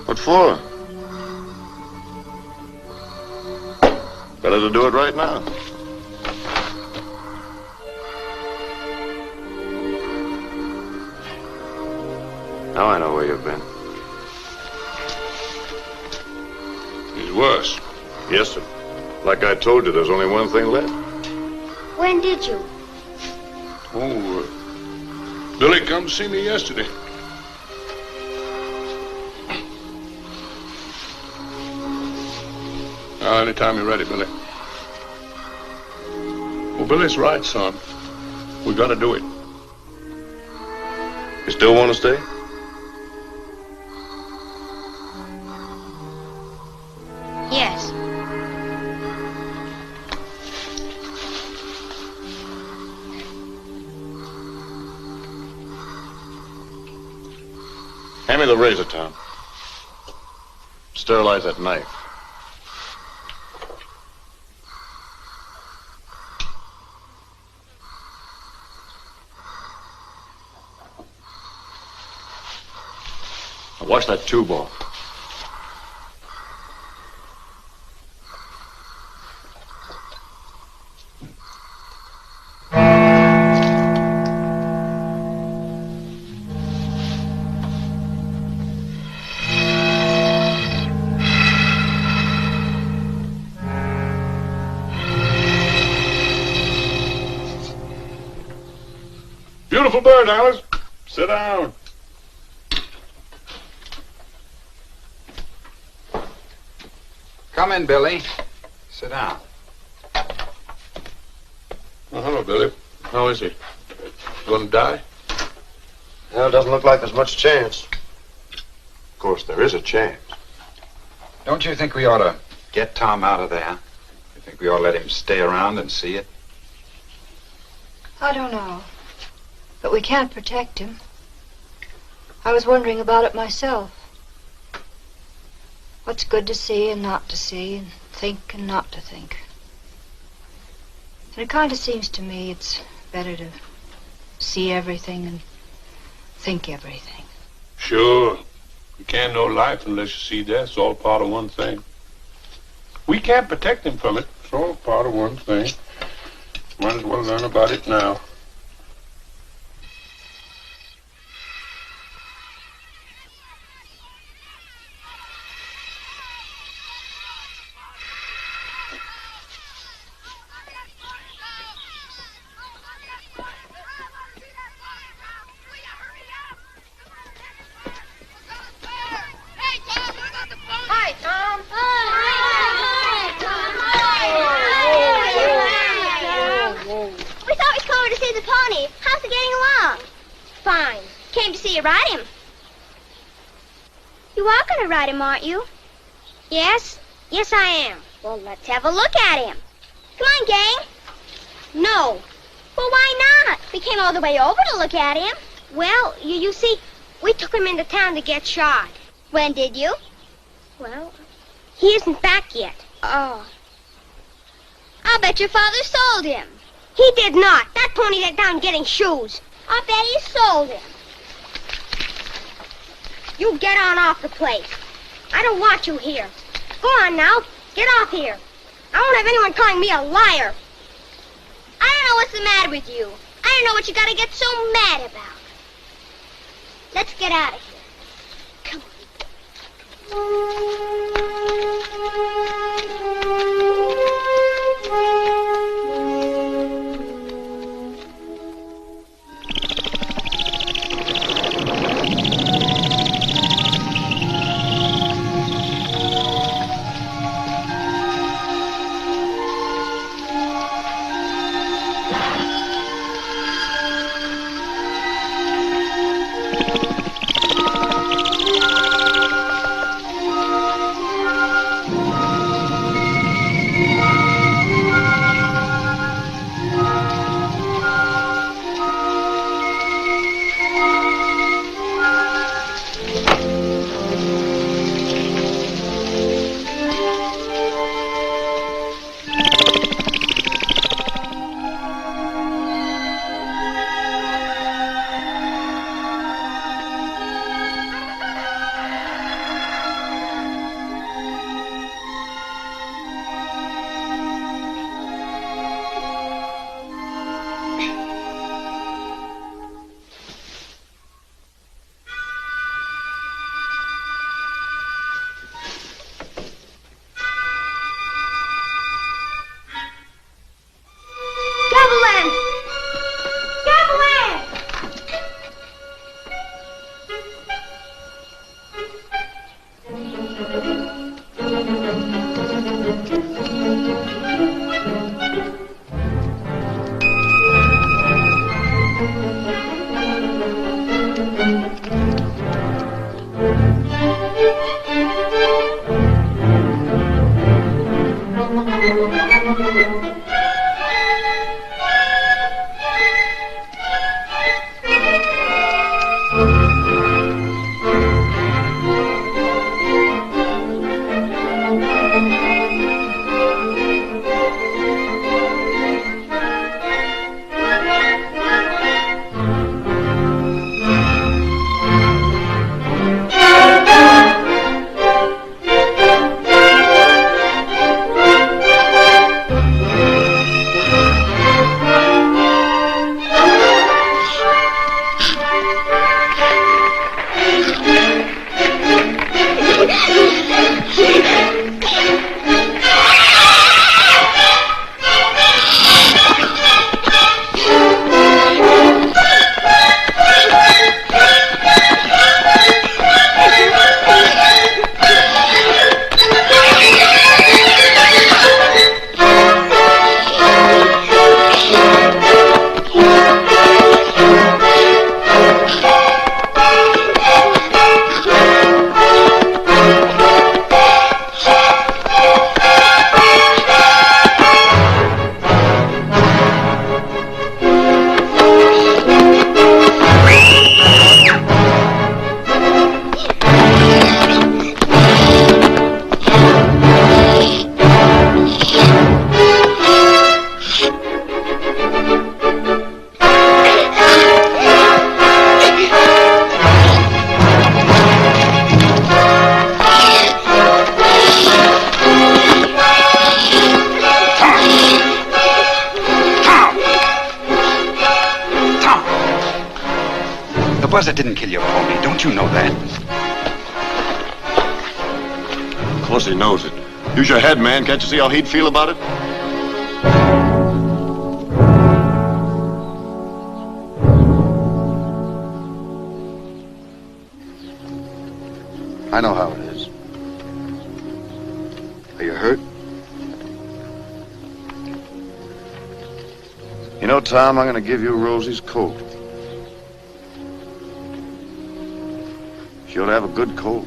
What for? Better to do it right now. Now I know where you've been. He's worse. Yes, sir. Like I told you, there's only one thing left. When did you? Oh, Billy come see me yesterday. Anytime you're ready, Billy. Well, Billy's right, son. We gotta do it. You still want to stay? Yes. Hand me the razor, Tom. Sterilize that knife. Now wash that tube off. Beautiful bird, Alice. Sit down. Come in, Billy. Sit down. Oh, hello, Billy. How is he? Gonna die? Well, it doesn't look like there's much chance. Of course, there is a chance. Don't you think we ought to get Tom out of there? You think we ought to let him stay around and see it? I don't know. But we can't protect him. I was wondering about it myself. What's good to see and not to see, and think and not to think. And it kind of seems to me it's better to see everything and think everything. Sure. You can't know life unless you see death. It's all part of one thing. We can't protect him from it. It's all part of one thing. Might as well learn about it now. Ride him, aren't you? Yes? Yes, I am. Well, let's have a look at him. Come on, gang. No. Well, why not? We came all the way over to look at him. Well, you see, we took him into town to get shot. When did you? Well, he isn't back yet. Oh. I'll bet your father sold him. He did not. That pony went down getting shoes. I'll bet he sold him. You get on off the place. I don't want you here. Go on now. Get off here. I won't have anyone calling me a liar. I don't know what's the matter with you. I don't know what you gotta get so mad about. Let's get out of here. Come Buzzer didn't kill your pony. Don't you know that? Of course he knows it. Use your head, man. Can't you see how he'd feel about it? I know how it is. Are you hurt? You know, Tom, I'm going to give you Rosie's coat. She ought to have a good colt.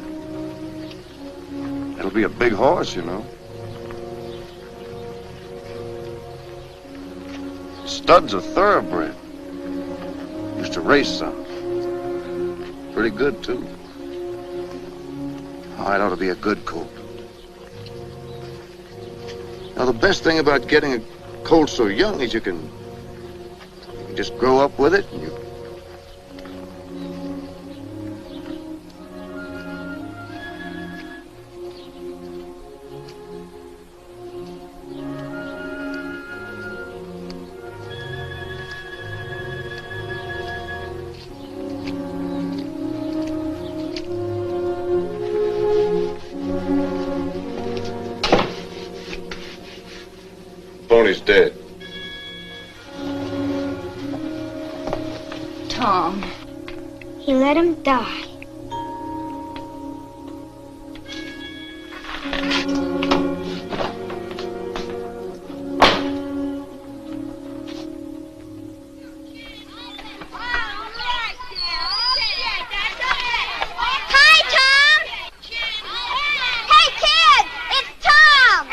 It'll be a big horse, you know. Stud's a thoroughbred. Used to race some. Pretty good, too. Oh, it ought to be a good colt. Now, the best thing about getting a colt so young is you can just grow up with it and you pony's dead. Tom. He let him die. Hi, Tom! Hey, kids! It's Tom!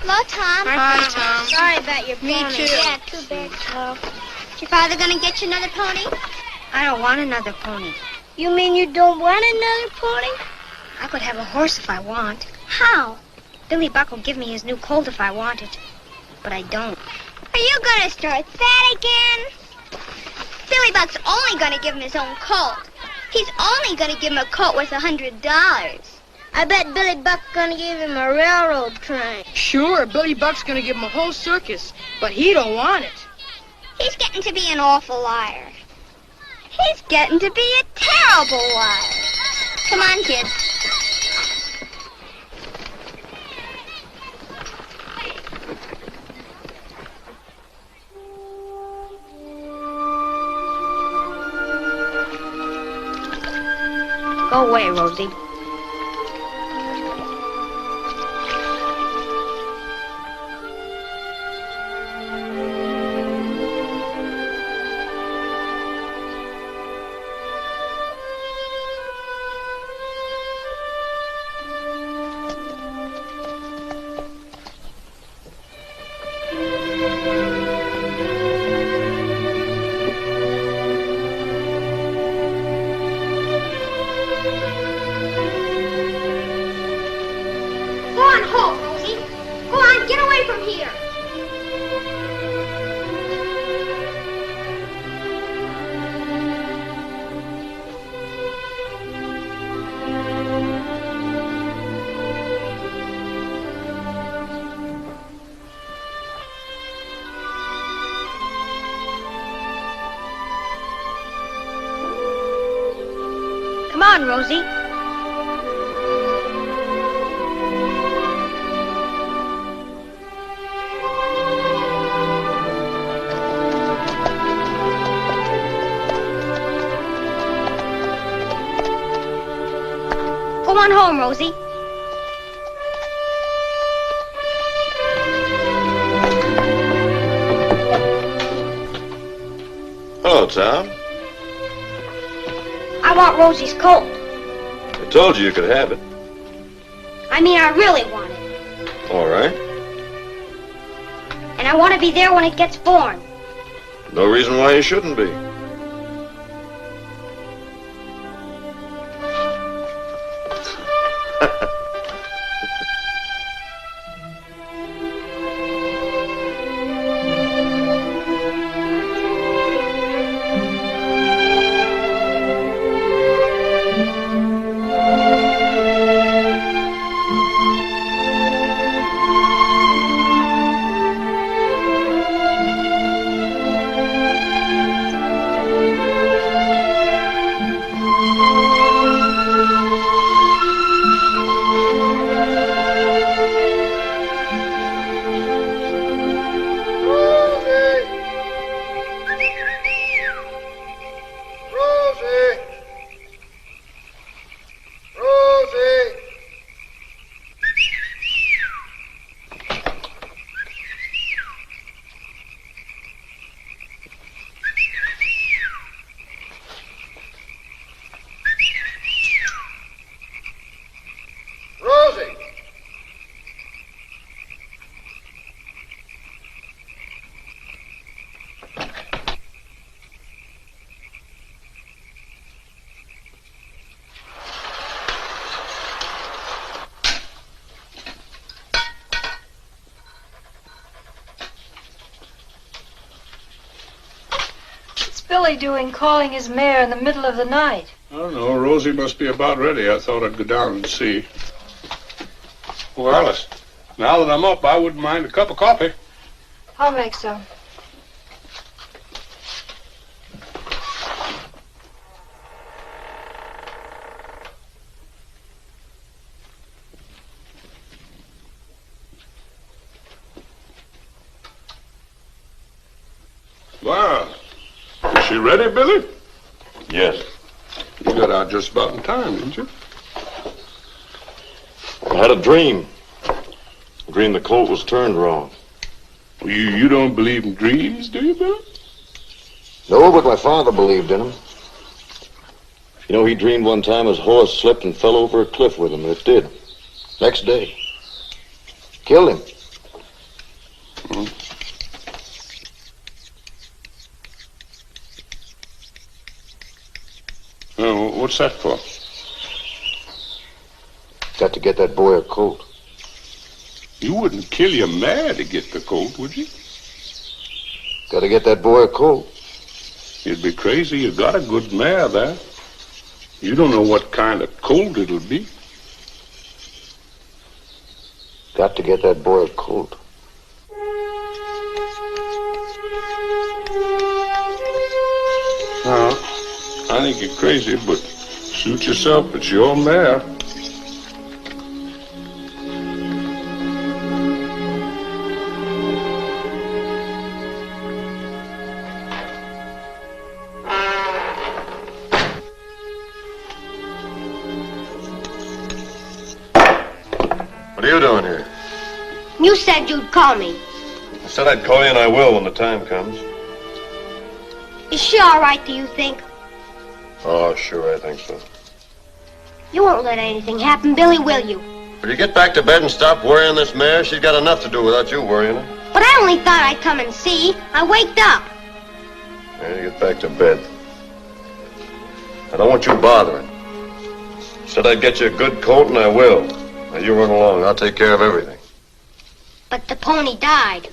Hello, Tom. Hi, Tom. Sorry about your pony. Me too. Yeah, too bad, Tom. Is your father gonna get you another pony? I don't want another pony. You mean you don't want another pony? I could have a horse if I want. How? Billy Buck will give me his new colt if I want it. But I don't. Are you gonna start that again? Billy Buck's only gonna give him his own colt. He's only gonna give him a colt worth $100. I bet Billy Buck's gonna give him a railroad train. Sure, Billy Buck's gonna give him a whole circus, but he don't want it. He's getting to be an awful liar. He's getting to be a terrible liar. Come on, kids. Go away, Rosie. Go on home, Rosie. Go on, get away from here. Come on, Rosie. Go on home, Rosie. Hello, Tom. I want Rosie's colt. I told you could have it. I mean, I really want it. All right. And I want to be there when it gets born. No reason why you shouldn't be. Billy doing calling his mare in the middle of the night? I don't know. Rosie must be about ready. I thought I'd go down and see. Oh, Alice, now that I'm up, I wouldn't mind a cup of coffee. I'll make some. Well, is she ready, Billy? Yes. You got out just about in time, didn't you? I had a dream. A dream the colt was turned wrong. Well, you don't believe in dreams, do you, Billy? No, but my father believed in them. You know, he dreamed one time his horse slipped and fell over a cliff with him, and it did. Next day. Killed him. Oh, what's that for? Got to get that boy a colt. You wouldn't kill your mare to get the colt, would you? Got to get that boy a colt. You'd be crazy. You got a good mare there. You don't know what kind of colt it'll be. Got to get that boy a colt. No, I think you're crazy, but suit yourself. It's your mare. What are you doing here? You said you'd call me. I said I'd call you, and I will when the time comes. Is she all right, do you think? Oh, sure, I think so. You won't let anything happen, Billy, will you? Will you get back to bed and stop worrying this mare? She's got enough to do without you worrying her. But I only thought I'd come and see. I waked up. Yeah, you get back to bed. I don't want you bothering. Said I'd get you a good colt, and I will. Now, you run along. I'll take care of everything. But the pony died.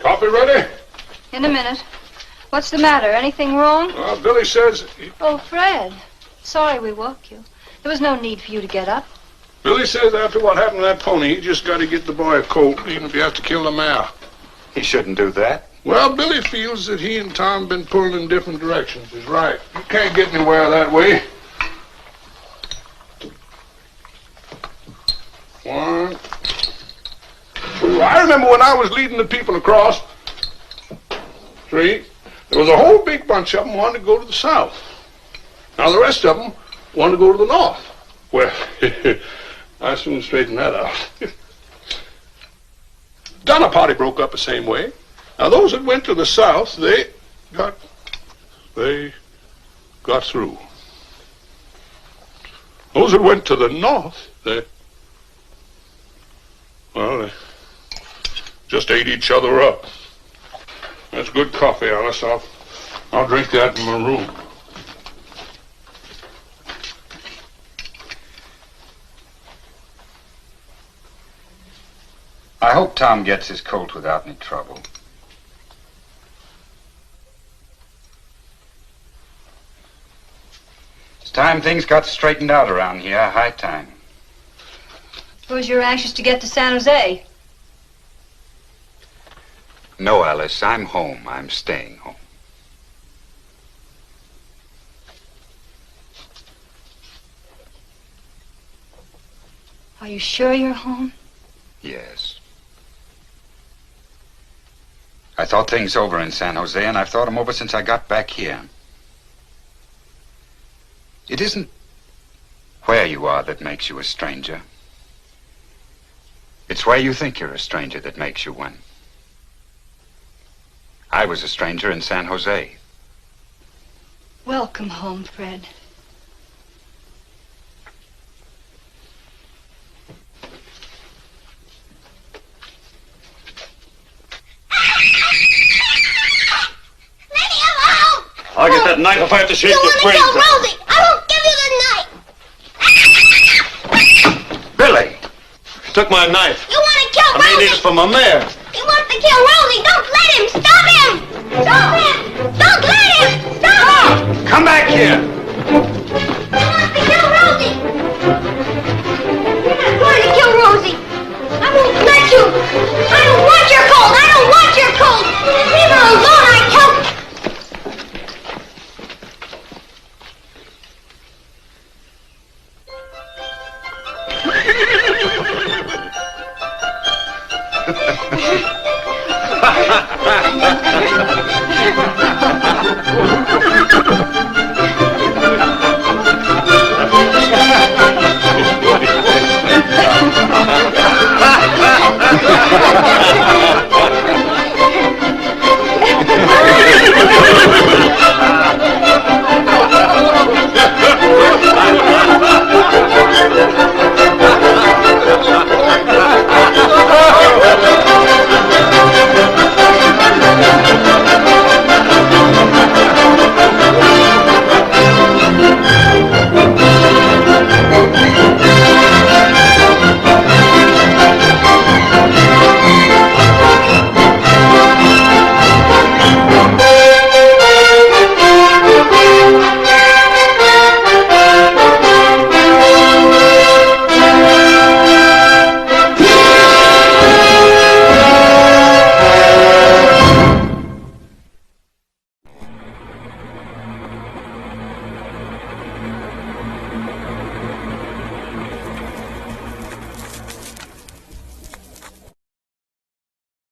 Coffee ready? In a minute. What's the matter? Anything wrong? Billy says... Oh, Fred. Sorry we woke you. There was no need for you to get up. Billy says after what happened to that pony, he just got to get the boy a colt, even if he has to kill the mare. He shouldn't do that. Well, Billy feels that he and Tom been pulling in different directions. He's right. You can't get anywhere that way. 1, 2. I remember when I was leading the people across. 3. There was a whole big bunch of them wanted to go to the south. Now the rest of them wanted to go to the north. Well, I soon straightened that out. Donner Party broke up the same way. Now those that went to the south, they got through. Those that went to the north, they just ate each other up. That's good coffee, Alice. I'll drink that in my room. I hope Tom gets his colt without any trouble. It's time things got straightened out around here. High time. Suppose you're anxious to get to San Jose. No, Alice, I'm home. I'm staying home. Are you sure you're home? Yes. I thought things over in San Jose, and I've thought them over since I got back here. It isn't where you are that makes you a stranger. It's where you think you're a stranger that makes you one. I was a stranger in San Jose. Welcome home, Fred. I'll get that knife if I have to shave You the want to brains kill out. Rosie? I won't give you the knife. Billy! You took my knife. You want to kill I may need Rosie? it for my mare. He wants to kill Rosie. Don't let him. Stop him. Stop him. Don't let him. Stop him. Come back here! He wants to kill Rosie. You're not going to kill Rosie. I won't let you. I don't want your colt. I don't want your colt. Leave her alone, I tell you.